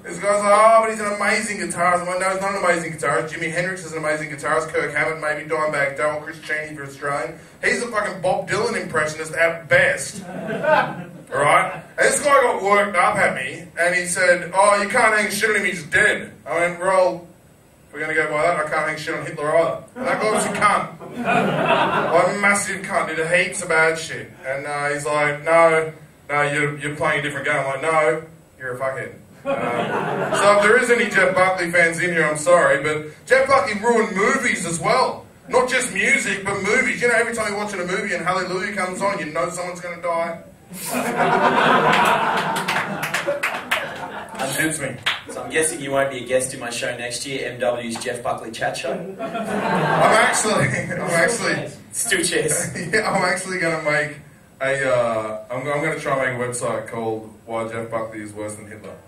This guy's like, oh, but he's an amazing guitarist. I'm like, no, he's not an amazing guitarist. Jimi Hendrix is an amazing guitarist. Kirk Hammett, maybe Dimebag Darrell, Chris Chaney for Australian. He's a fucking Bob Dylan impressionist at best. Alright? And this guy got worked up at me, and he said, oh, you can't hang shit on him, he's dead. I went, well, if we're going to go by that, I can't hang shit on Hitler either. And that guy was a cunt. Like, a massive cunt, did heaps of bad shit. And he's like, no, you're playing a different game. I'm like, no, you're a fuckhead. So if there is any Jeff Buckley fans in here, I'm sorry, but Jeff Buckley ruined movies as well. Not just music, but movies. You know, every time you're watching a movie and Hallelujah comes on, you know someone's going to die. That shoots me. So I'm guessing you won't be a guest in my show next year, MW's Jeff Buckley Chat Show. I'm actually... Still cheers. Yeah, I'm actually going to make I'm going to try and make a website called Why Jeff Buckley is Worse Than Hitler.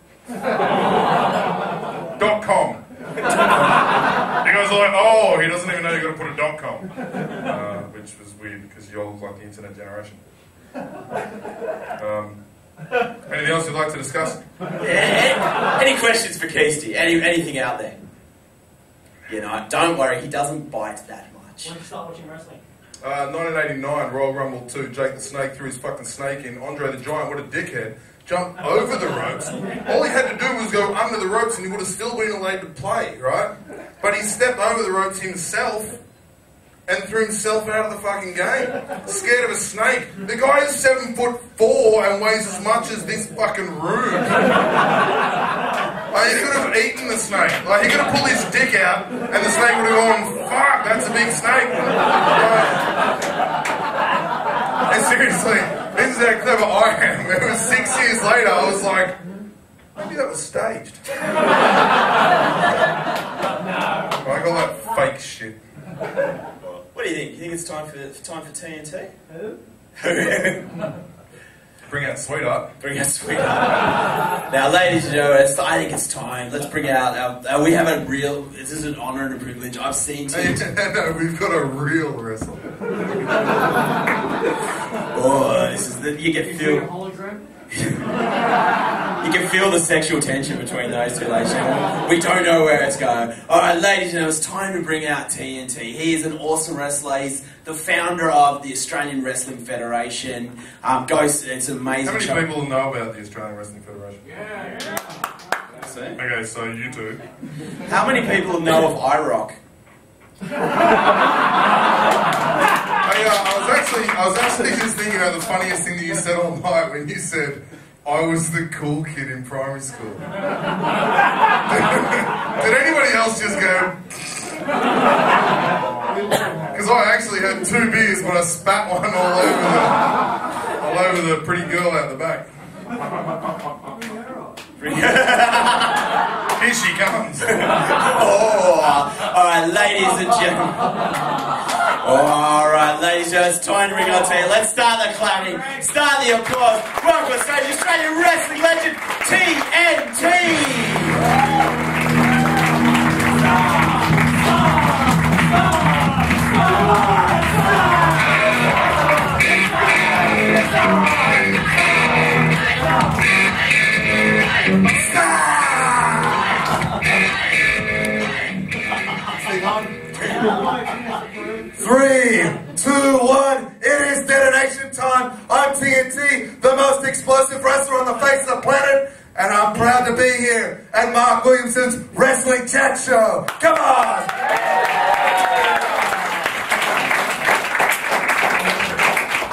.com. Because like, oh, he doesn't even know you've got to put a .com, which was weird because you all look like the internet generation. Anything else you'd like to discuss? Any questions for Keasty? Anything out there? You know, don't worry, he doesn't bite that much. When did you start watching wrestling? 1989, Royal Rumble 2, Jake the Snake threw his fucking snake in. Andre the Giant, what a dickhead, jumped over the ropes. All he had to do was go under the ropes and he would have still been allowed to play, right? But he stepped over the ropes himself and threw himself out of the fucking game. Scared of a snake. The guy is 7'4" and weighs as much as this fucking room. Like, he could have eaten the snake. Like, he could have pulled his dick out and the snake would have gone, fuck, that's a big snake. And seriously, this is how clever I am. It was 6 years later, I was like, maybe that was staged. I got that fake shit. What do you think? You think it's time for TNT? Who? Bring out Sweetheart. Bring out Sweetheart. Now, ladies and gentlemen, I think it's time. Let's bring out our... we have a real... This is an honour and a privilege. I've seen... No, we've got a real wrestler. Oh, this is... You get feel... Hologram? You can feel the sexual tension between those two ladies. We don't know where it's going. Alright, ladies and gentlemen, it's time to bring out TNT. He is an awesome wrestler. He's the founder of the Australian Wrestling Federation. It's an amazing How many show. people know about the Australian Wrestling Federation? Yeah. See? Okay, so you two. How many people know of IROC? I was actually just thinking about the funniest thing that you said all night when you said, I was the cool kid in primary school. Did anybody else just go... Because I actually had 2 beers, but I spat one all over the pretty girl out the back. Here she comes. Alright, ladies and gentlemen. Alright, ladies and gentlemen, it's time to bring on to you. Let's start the clapping, start the applause. Welcome to stage Australian wrestling legend, TNT! 3, 2, 1, it is detonation time. I'm TNT, the most explosive wrestler on the face of the planet, and I'm proud to be here at Mark Williamson's Wrestling Chat Show. Come on!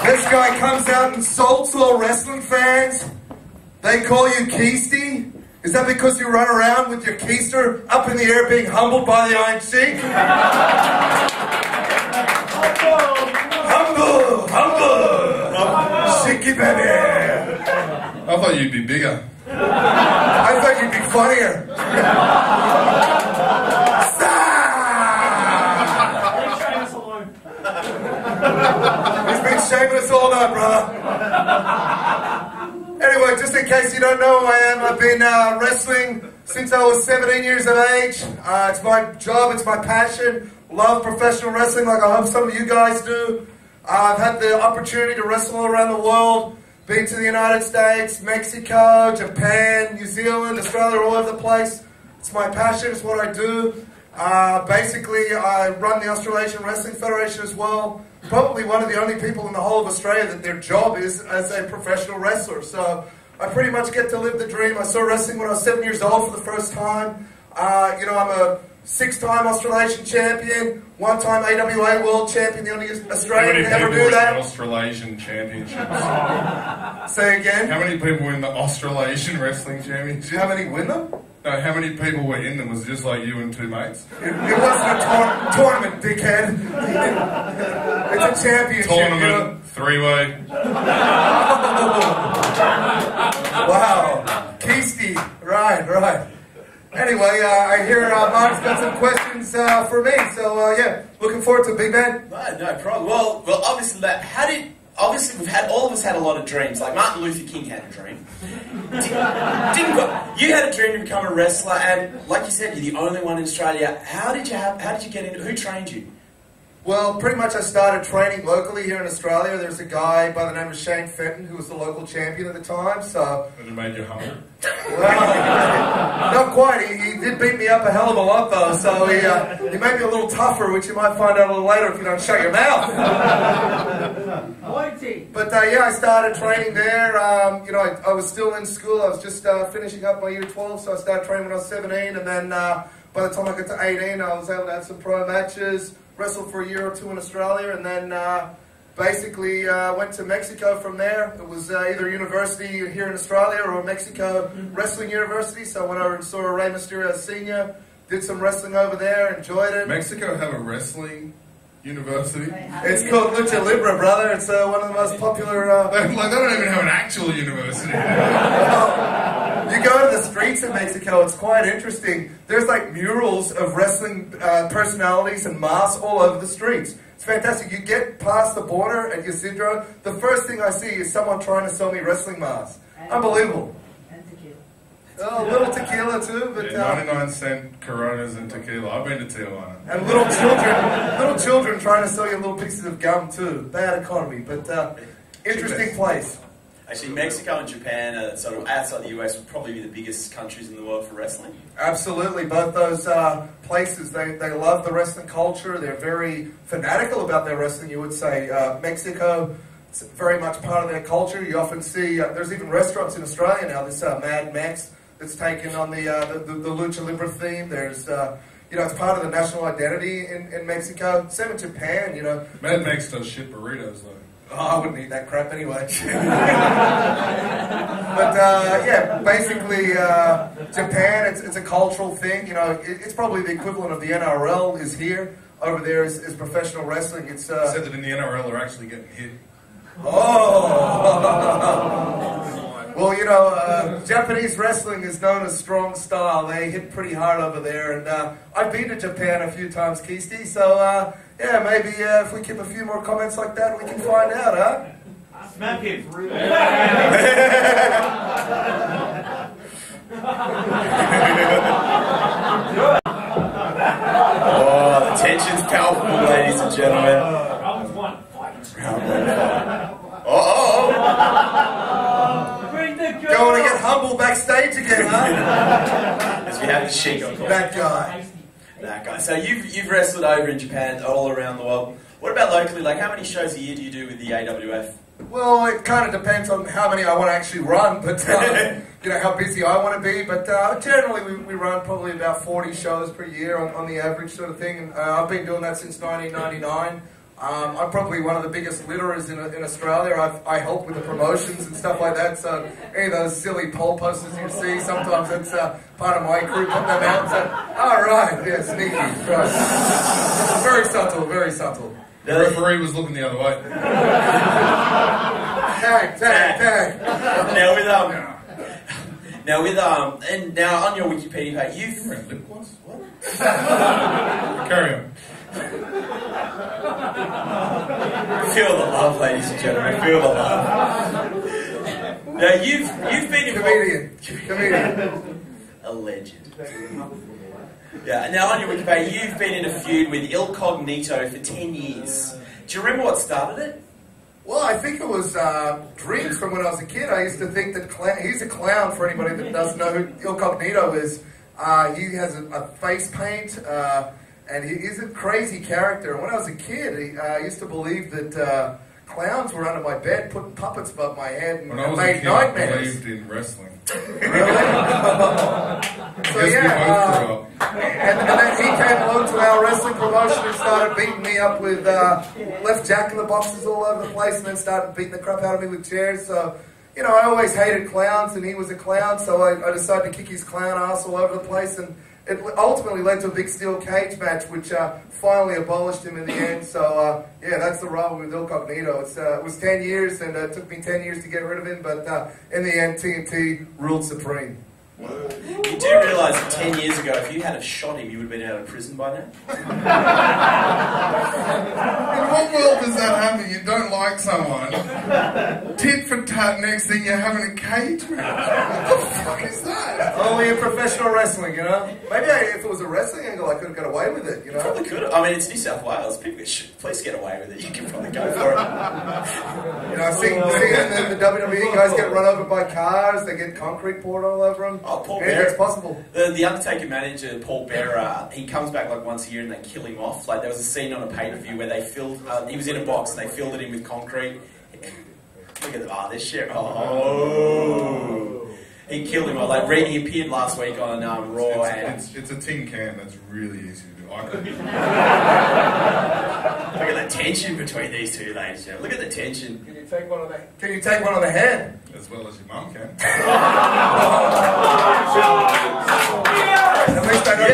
This guy comes out and insults all wrestling fans. They call you Keasty. Is that because you run around with your keister up in the air being humbled by the Iron Sheik? Humble! Sheiky baby! I thought you'd be bigger. I thought you'd be funnier. He's been shaming us all night, brother. Anyway, just in case you don't know who I am, I've been wrestling since I was 17 years of age. It's my job, it's my passion. Love professional wrestling like I hope some of you guys do. I've had the opportunity to wrestle all around the world. Been to the United States, Mexico, Japan, New Zealand, Australia, all over the place. It's my passion, it's what I do. Basically, I run the Australian Wrestling Federation as well. Probably one of the only people in the whole of Australia that their job is as a professional wrestler. So I pretty much get to live the dream. I saw wrestling when I was 7 years old for the first time. I'm a 6-time Australasian champion, 1-time AWA World Champion, the only Australian to ever do that. Australasian Championships. Say again? How many people win the Australasian Wrestling Championship? How many win them? No, how many people were in them? Was it just like you and 2 mates? It wasn't a tournament, dickhead. It's a championship. Tournament, 3-way. Wow. Keasty. Right. Anyway, I hear Mark's got some questions for me, so yeah, looking forward to it, big man. No problem. Well, obviously, all of us had a lot of dreams. Like Martin Luther King had a dream. You had a dream to become a wrestler, and like you said, you're the only one in Australia. How did you get into? Who trained you? Well, pretty much I started training locally here in Australia. There's a guy by the name of Shane Fenton who was the local champion at the time, so... Has it made you humble? Well, not quite. He did beat me up a hell of a lot, though, so he made me a little tougher, which you might find out a little later if you don't shut your mouth. But yeah, I started training there. I was still in school. I was just finishing up my year 12, so I started training when I was 17, and then by the time I got to 18, I was able to have some pro matches, wrestled for a year or 2 in Australia, and then basically went to Mexico from there. It was either university here in Australia or Mexico Wrestling University, so I went over and saw Rey Mysterio Sr., did some wrestling over there, enjoyed it. Mexico have a wrestling university? It's called Lucha Libre, brother. It's one of the most popular... They don't even have an actual university. Well, you go to the streets of Mexico, it's quite interesting. There's like murals of wrestling personalities and masks all over the streets. It's fantastic. You get past the border at Ysidro, the first thing I see is someone trying to sell me wrestling masks. Unbelievable. And tequila. Oh, a little tequila too, but... 99-cent Coronas and tequila. I've been to Tijuana. And little children trying to sell you little pieces of gum too. Bad economy, but interesting place. Actually, Mexico and Japan are sort of outside the US would probably be the biggest countries in the world for wrestling. Absolutely, both those places, they love the wrestling culture. They're very fanatical about their wrestling, you would say. Mexico, it's very much part of their culture. You often see, there's even restaurants in Australia now, this Mad Max that's taken on the Lucha Libre theme. There's, it's part of the national identity in Mexico. Same in Japan, Mad Max does shit burritos, though. Oh, I wouldn't eat that crap anyway. But basically, Japan, it's a cultural thing. It's probably the equivalent of the NRL is here. Over there is professional wrestling. It's said that in the NRL they're actually getting hit. Oh! Well, Japanese wrestling is known as strong style. They hit pretty hard over there. And I've been to Japan a few times, Keasty, so maybe if we keep a few more comments like that, we can find out, huh? Smack it. Oh, the tension's palpable, ladies and gentlemen. Round one. Bring the girl. Going to get humble backstage again, huh? As we have the sheik, of course. That guy. That guy. So you've wrestled over in Japan, all around the world. What about locally? Like, how many shows a year do you do with the AWF? Well, it kind of depends on how many I want to actually run, but how busy I want to be. But generally, we run probably about 40 shows per year on the average sort of thing. And I've been doing that since 1999. I'm probably one of the biggest litterers in Australia. I help with the promotions and stuff like that. So any of those silly poll posters you see, sometimes that's part of my crew putting them out. So, all right, yeah, sneaky. Right. Very subtle, very subtle. The referee was looking the other way. Tag. Now on your Wikipedia page, you've lip gloss? What? Carry on. Feel the love, ladies and gentlemen. Feel the love. Now you've been involved. Comedian. A legend. Yeah. Now on your Wikipedia, you've been in a feud with Incognito for 10 years. Do you remember what started it? Well, I think it was dreams from when I was a kid. I used to think that he's a clown. For anybody that doesn't know who Incognito is, he has a face paint. And he is a crazy character. And when I was a kid, I used to believe that clowns were under my bed putting puppets above my head and made nightmares. I believed in wrestling. Really? So and then he came along to our wrestling promotion and started beating me up with, left Jack in the boxes all over the place and then started beating the crap out of me with chairs. So, I always hated clowns and he was a clown, so I decided to kick his clown ass all over the place, and it ultimately led to a big steel cage match, which finally abolished him in the end. So, that's the rivalry with Incognito. It was 10 years, and it took me 10 years to get rid of him, but in the end, TNT ruled supreme. You do realise that 10 years ago, if you had have shot him, you would have been out of prison by now? In what world does that happen? You don't like someone, tit for tat, next thing you're having a cage match. What the fuck is that? Only in professional wrestling, Maybe if it was a wrestling angle, I could have got away with it, Probably could have. I mean, it's New South Wales. People should please get away with it. You can probably go for it. Seeing the WWE guys get run over by cars, they get concrete poured all over them. Oh, Paul Bearer. It's possible. The Undertaker manager, Paul Bearer, he comes back like once a year and they kill him off. Like there was a scene on a pay-per-view where they filled, he was in a box and they filled it in with concrete. Look at this shit. Oh. He killed him. Like he appeared last week on Raw. It's a tin can that's really easy to do. I could. Look at the tension between these two, ladies and gentlemen. Look at the tension. Can you take one on the head? As well as your mum can. At least I know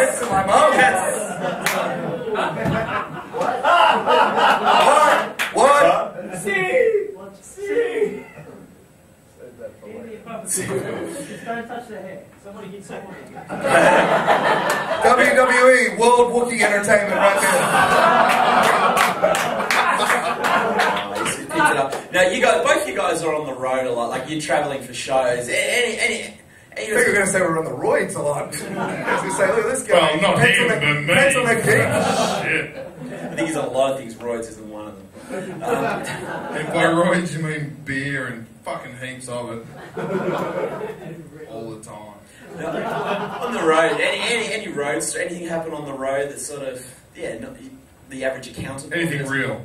it's to my mom. What? See. Just don't touch the hair. Somebody get someone. WWE, World Wookiee Entertainment right there. Now, both you guys are on the road a lot. Like, you're travelling for shows. I think you're going to say we're on the roids a lot. I was going to say, look at this guy. Well, not him, but me. Pencil neck Shit. I think he's on a lot of things. Roids isn't one of them. And by roids, you mean beer and fucking heaps of it. All the time. On the road, any roads, anything happen on the road that sort of, not the average accountant? Anything real.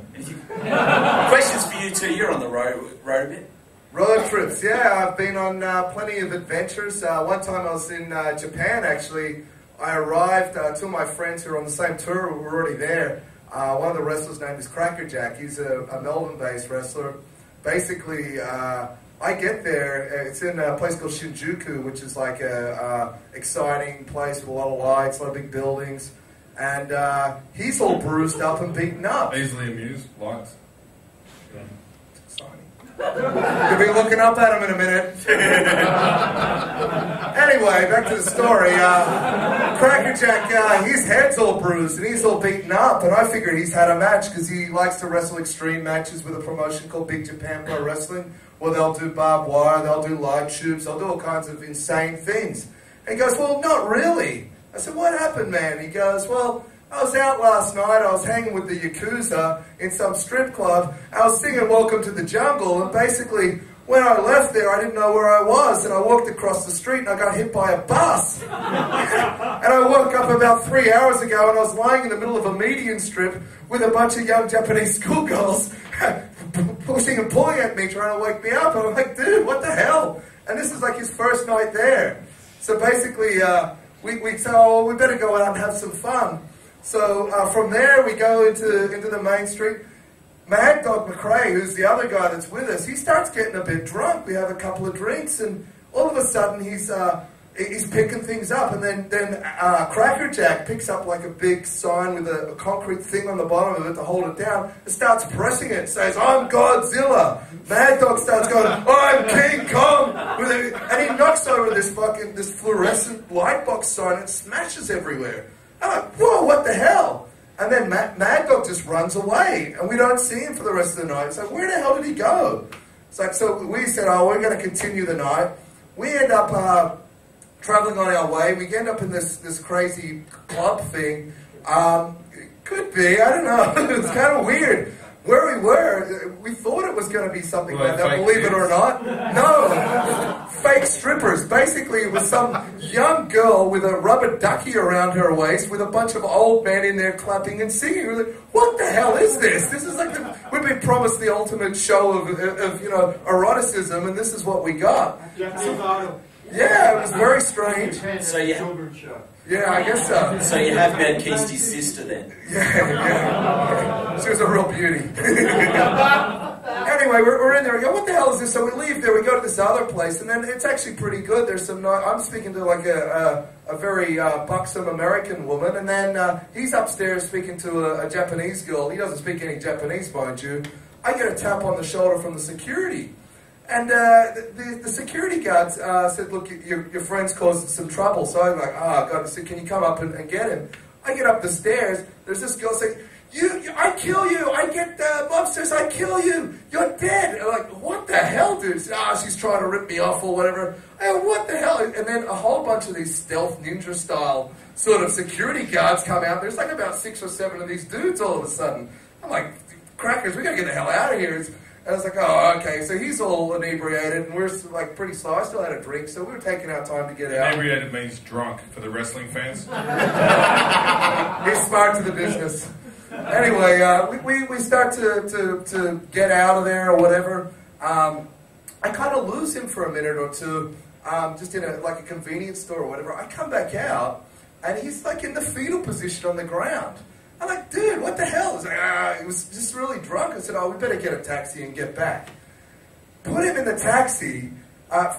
Questions for you two, you're on the road a bit. Road trips, yeah, I've been on plenty of adventures. One time I was in Japan, actually. I arrived, two of my friends who were on the same tour were already there. One of the wrestlers' name is Crackerjack. He's a Melbourne-based wrestler. Basically, I get there, it's in a place called Shinjuku, which is like a exciting place with a lot of lights, a lot of big buildings. And he's all bruised up and beaten up. Easily amused, lights. You'll be looking up at him in a minute. Anyway, back to the story. Crackerjack, his head's all bruised and he's all beaten up. And I figured he's had a match because he likes to wrestle extreme matches with a promotion called Big Japan Pro Wrestling, where they'll do barbed wire, they'll do light tubes, they'll do all kinds of insane things. And he goes, well, not really. I said, what happened, man? He goes, well, I was out last night, I was hanging with the Yakuza in some strip club, I was singing Welcome to the Jungle, and basically, when I left there, I didn't know where I was, and I walked across the street and I got hit by a bus. And I woke up about 3 hours ago and I was lying in the middle of a median strip with a bunch of young Japanese schoolgirls pushing and pulling at me, trying to wake me up, and I'm like, dude, what the hell? And this is like his first night there. So basically, we said, oh, we better go out and have some fun. So from there, we go into the main street. Mad Dog McRae, who's the other guy that's with us, he starts getting a bit drunk. We have a couple of drinks, and all of a sudden, he's picking things up. And then Crackerjack picks up like a big sign with a concrete thing on the bottom of it to hold it down, and starts pressing it, says, I'm Godzilla. Mad Dog starts going, I'm King Kong. And he knocks over this fluorescent light box sign and smashes everywhere. I'm like, whoa, what the hell? And then Mad Dog just runs away, and we don't see him for the rest of the night. It's like, where the hell did he go? It's like, so we said, oh, we're going to continue the night. We end up traveling on our way. We end up in this crazy club thing. Could be, I don't know. It's kind of weird. Where we were, we thought it was going to be something like that, believe it or not. No, fake strippers. Basically, it was some young girl with a rubber ducky around her waist with a bunch of old men in there clapping and singing. We're like, what the hell is this? This is like, we've been promised the ultimate show of eroticism, and this is what we got. Yeah, it was very strange. So yeah. Yeah, I guess so. So you have Mad Keast's sister then? Yeah. She was a real beauty. Anyway, we're in there. We go, what the hell is this? So we leave there. We go to this other place, and then it's actually pretty good. There's some. I'm speaking to like a very buxom American woman, and then he's upstairs speaking to a Japanese girl. He doesn't speak any Japanese, mind you. I get a tap on the shoulder from the security. And the security guard said, look, your friend's caused some trouble. So I'm like, oh, God, so can you come up and get him? I get up the stairs. There's this girl saying, I kill you. I get upstairs. I kill you. You're dead. I'm like, what the hell, dude? She's trying to rip me off or whatever. I go, what the hell? And then a whole bunch of these stealth ninja style sort of security guards come out. There's like about 6 or 7 of these dudes all of a sudden. I'm like, crackers, we got to get the hell out of here. And I was like, oh, okay. So he's all inebriated, and we're like pretty slow. I still had a drink, so we were taking our time to get out. Inebriated means drunk for the wrestling fans. He's smart to the business. Anyway, we start to get out of there or whatever. I kind of lose him for a minute or two, just in a convenience store or whatever. I come back out, and he's like in the fetal position on the ground. I'm like, dude, what the hell? He's like, he was just really drunk. I said, oh, we better get a taxi and get back. Put him in the taxi.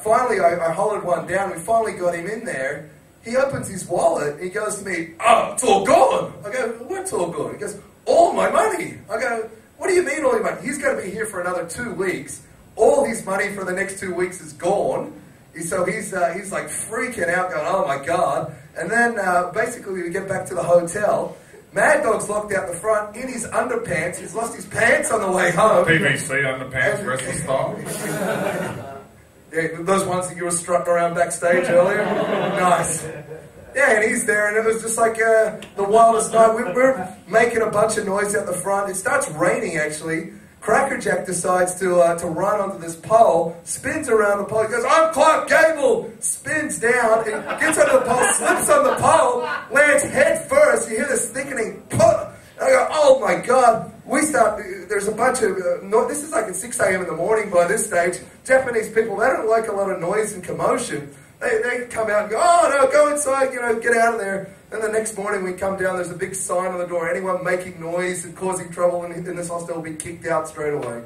Finally, I hollered one down. We finally got him in there. He opens his wallet. He goes to me, oh, it's all gone. I go, what's all gone? He goes, all my money. I go, what do you mean all your money? He's going to be here for another 2 weeks. All his money for the next 2 weeks is gone. So he's like freaking out, going, oh my God. And then basically we get back to the hotel. Mad Dog's locked out the front in his underpants. He's lost his pants on the way home. PVC underpants, wrestler style. Yeah, those ones that you were strutting around backstage earlier. Nice. Yeah, and he's there, and it was just like the wildest night. We're making a bunch of noise out the front. It starts raining, actually. Crackerjack decides to run onto this pole, spins around the pole. He goes, "I'm Clark Gable!" Spins down, and gets onto the pole, slips on the pole, lands head first. You hear this thickening, pop! I go, "Oh my God." We start, there's a bunch of, this is like at 6 a.m. in the morning by this stage. Japanese people, they don't like a lot of noise and commotion. They come out and go, "Oh no, go inside, get out of there." Then the next morning we come down, there's a big sign on the door, anyone making noise and causing trouble in this hostel will be kicked out straight away.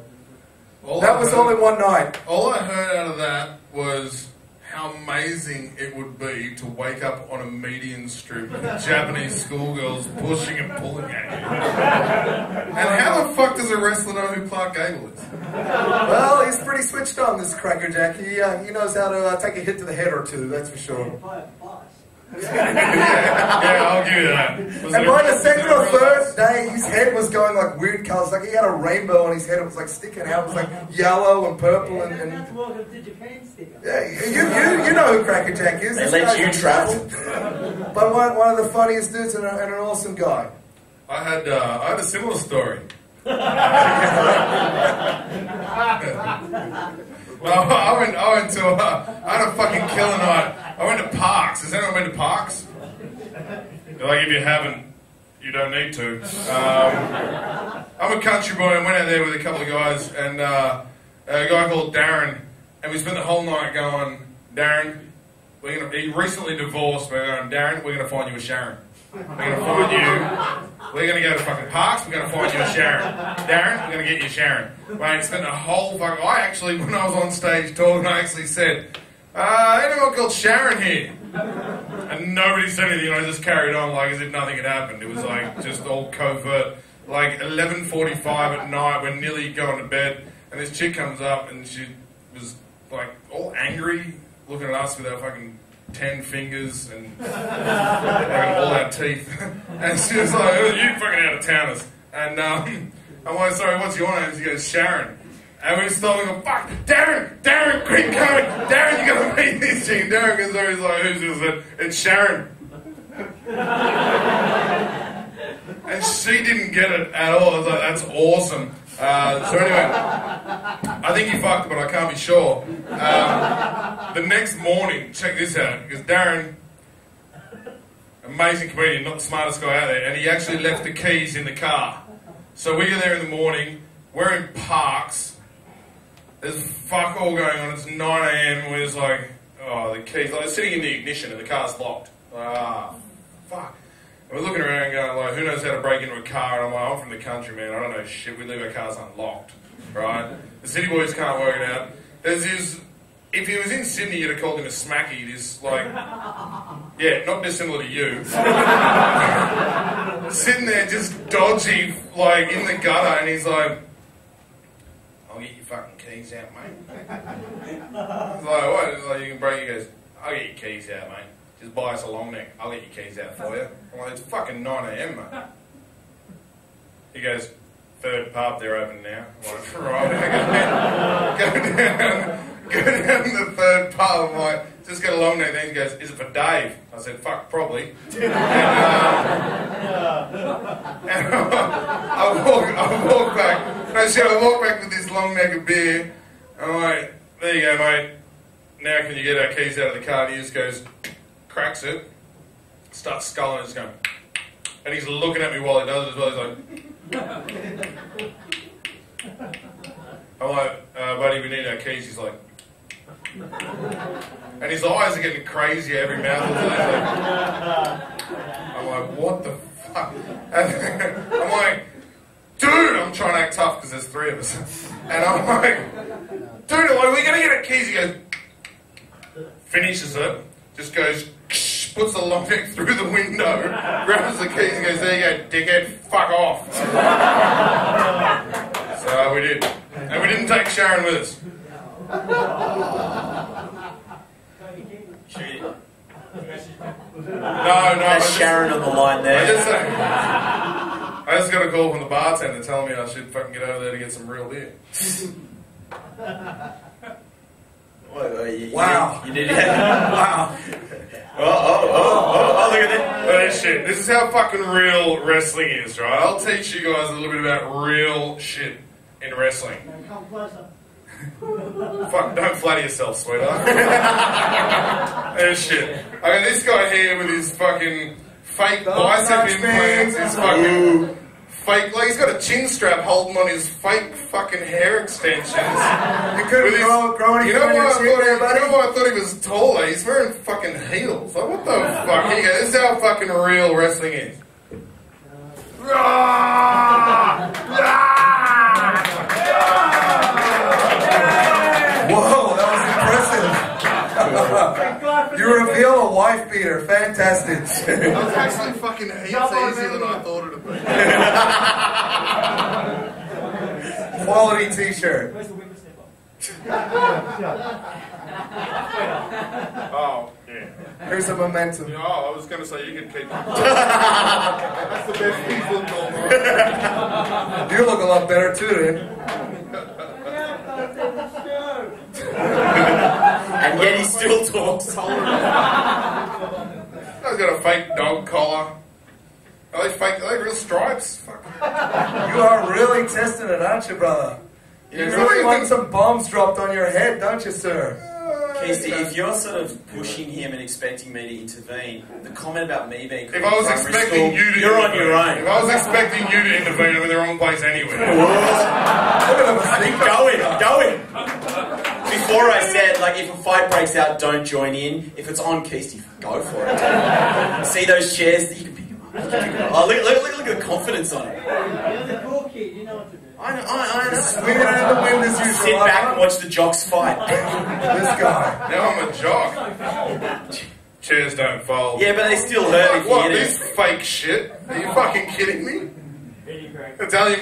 That was only one night. All I heard out of that was how amazing it would be to wake up on a median strip with Japanese schoolgirls pushing and pulling at you. And how the fuck does a wrestler know who Clark Gable is? Well, he's pretty switched on, this Crackerjack. He knows how to take a hit to the head or two, that's for sure. Yeah, I'll give you that. And by the second or third day, his head was going like weird colours. Like he had a rainbow on his head. It was like sticking out. It was like yellow and purple. And that's welcome to Japan sticker. Yeah, you know who Crackerjack is. They let you travel. But one of the funniest dudes and an awesome guy. I had a similar story. I had a fucking killer night. I went to Parks. Has anyone been to Parks? Like, if you haven't, you don't need to. I'm a country boy and went out there with a couple of guys and a guy called Darren, and we spent the whole night going, "Darren, he recently divorced, we're going, Darren, we're going to find you a Sharon. We're going to find you. We're going to go to fucking Parks. We're going to find you a Sharon. Darren, we're going to get you a Sharon." Mate, spent the whole fucking... I actually, when I was on stage talking, I actually said, "Anyone called Sharon here?" And nobody said anything. I just carried on like as if nothing had happened. It was like just all covert. Like 11:45 at night, we're nearly going to bed, and this chick comes up and she was like all angry, looking at us with her fucking 10 fingers and all our teeth. And she was like, "Oh, you fucking out of towners." And I'm like, "Sorry, what's your name?" She goes, "Sharon." And we stop and go, "Fuck, Darren, quick, coming. Darren, you gotta meet this chick." And Darren goes over, he's like, "Who's this?" "It's Sharon." And she didn't get it at all. I was like, "That's awesome." So anyway, I think he fucked, but I can't be sure. The next morning, check this out, because Darren, amazing comedian, not the smartest guy out there, and he actually left the keys in the car. So we get there in the morning, we're in Parks, there's fuck all going on, it's 9 a.m, we're just like, oh, the keys, like sitting in the ignition and the car's locked. Fuck. And we're looking around going like, who knows how to break into a car? And I'm like, I'm from the country, man, I don't know shit, we leave our cars unlocked, right? The city boys can't work it out. There's this, if he was in Sydney, you'd have called him a smacky, this like, yeah, not dissimilar to you. Sitting there just dodgy, like in the gutter, and he's like, "I'll get your fucking keys out, mate." He's like, "What?" He's like, "You can break." He goes, "I'll get your keys out, mate. Just buy us a long neck. I'll get your keys out for you." I'm like, "It's fucking 9 a.m, mate." He goes, "Third pub, they're open now." I'm like, "Right." Go down to the third pub. I'm like, "Just get a long neck." Then he goes, "Is it for Dave?" I said, "Fuck, probably." And I walk back. I walk back with this long neck of beer. I'm like, "There you go, mate. Now can you get our keys out of the car?" And he just goes, cracks it, starts sculling and just going, and he's looking at me while he does it as well. He's like, I'm like, "Buddy, we need our keys." He's like, and his eyes are getting crazy every mouthful. I'm like, "What the fuck?" And I'm like, "Dude," I'm trying to act tough because there's 3 of us. And I'm like, "Dude, are we going to get our keys?" He goes, finishes it, just goes, puts the long neck through the window, grabs the keys and goes, "There you go, dickhead, fuck off." So we did. And we didn't take Sharon with us. No. Sharon on the line there. I just got a call from the bartender telling me I should fucking get over there to get some real beer. Wow. You did. Wow. Oh. look at that. Shit. This is how fucking real wrestling is, right? I'll teach you guys a little bit about real shit in wrestling. Come closer. Fuck, don't flatter yourself, sweetheart. Shit. I got this guy here with his fucking fake bicep implants, his fucking fake, like he's got a chin strap holding on his fake fucking hair extensions. You couldn't grow any you know why I thought buddy? you know why I thought he was taller? He's wearing fucking heels. Like, what the fuck? Here you go. This is how fucking real wrestling is. Whoa, that was impressive. You reveal a wife beater. Fantastic. That was actually fucking heaps easier than I thought it would be. Quality t-shirt. Where's the witness step Oh, yeah. Here's the momentum. Oh, I was going to say you can keep it. That's the best thing for the You look a lot better too, then. And yet he still talks. I've got a fake dog collar. Are they fake? Are they real stripes? Fuck. You are really testing it, aren't you, brother? You Yeah, really want some bombs dropped on your head, don't you, sir? Keasty, if you're sort of pushing him and expecting me to intervene, the comment about me being If I was primary expecting school, you to you're on your own. If I was expecting you to intervene, I'm in the wrong place anyway. Go in. Before I said, like, if a fight breaks out, don't join in. If it's on Keasty, go for it. See those chairs? You can pick them up. Oh, look at the confidence on it. You're the cool kid, you know what to do. I know. Swinging out the wind as usual. Sit back and watch the jocks fight. This guy. Now I'm a jock. Chairs don't fold. Yeah, but they still hurt if you What? hit This it. fake shit? Are you fucking kidding me? Italian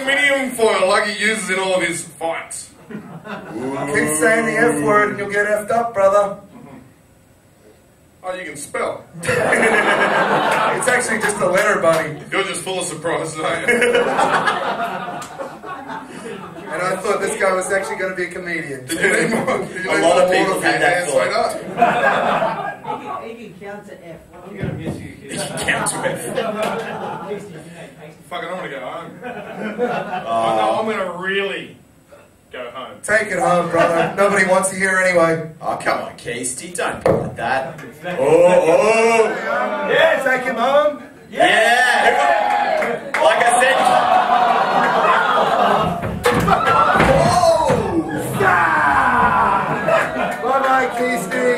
medium foil like he uses in all of his fights. Keep saying the F word and you'll get effed up, brother. Oh, you can spell. It's actually just a letter, buddy. You're just full of surprises, aren't you? And I thought this guy was actually going to be a comedian. Did you need more? Did you A need lot more of people water for your had that hands, thought. sweetheart? He can count to F. I'm gonna miss you, kid. Count to it. Fucking, I'm gonna go home. No, I'm gonna really go home. Take it home, brother. Nobody wants to hear anyway. Oh, come on, Keasty. Don't be like that. Oh. Yeah, take him home. Yeah. Like I said. Bye-bye, Keasty.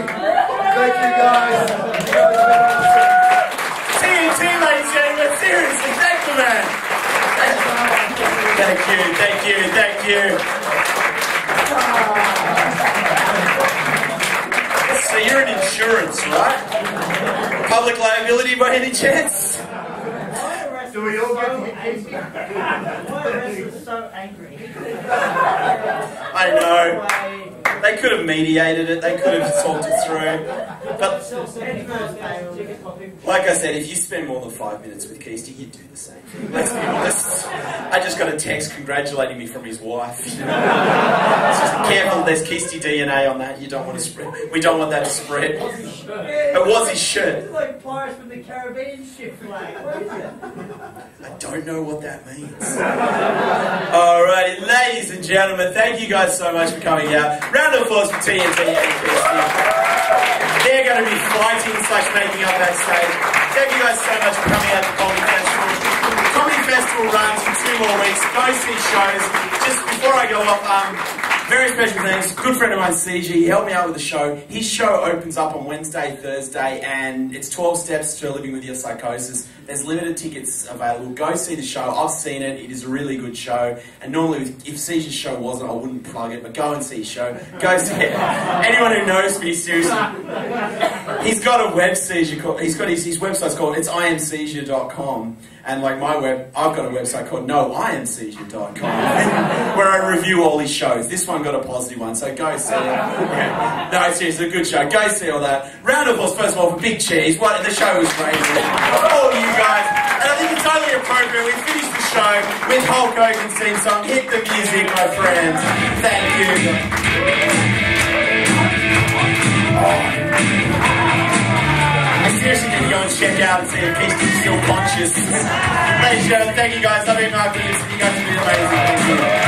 Thank you, guys. TNT, ladies and gentlemen. Seriously, thank you, man. Thank you. So you're in insurance, right? Public liability by any chance? Do we all get angry? Why are wrestlers so angry? I know. They could have mediated it. They could have talked it through. But like I said, if you spend more than 5 minutes with Keasty, you'd do the same thing. Let's be honest. I just got a text congratulating me from his wife. You know? Just careful, there's Keasty DNA on that. You don't want to spread. We don't want that to spread. It was his shirt. It's like Pirates from the Caribbean ship flag. What is it? I don't know what that means. Alrighty, ladies and gentlemen, thank you guys so much for coming out. Round of applause for TNT and Keasty. They're going to be fighting/making up backstage. Thank you guys so much for coming out to the Comedy Festival. The Comedy Festival runs for 2 more weeks. Go see shows. Just before I go off, very special thanks. Good friend of mine, CG, he helped me out with the show. His show opens up on Wednesday, Thursday, and it's 12 steps to living with your psychosis. There's limited tickets available. Go see the show. I've seen it. It is a really good show. And normally, if CG's show wasn't, I wouldn't plug it, but go and see his show. Go see it. Anyone who knows me, seriously. He's got a web seizure called, his website's called, it's imseizure.com. And like I've got a website called noimseizure.com where I review all his shows. This one got a positive one, so go see it. Yeah. No, seriously, a good show. Go see all that. Round of applause, first of all, for Big Cheese. The show was great. All you guys. And I think it's totally appropriate. We finished the show with Hulk Hogan's theme song. Hit the music, my friends. Thank you. seriously need to go and check out and see if Keast is still conscious. Ladies and gentlemen, thank you guys. I've been Mark Williamson. You guys have been amazing. Thank you.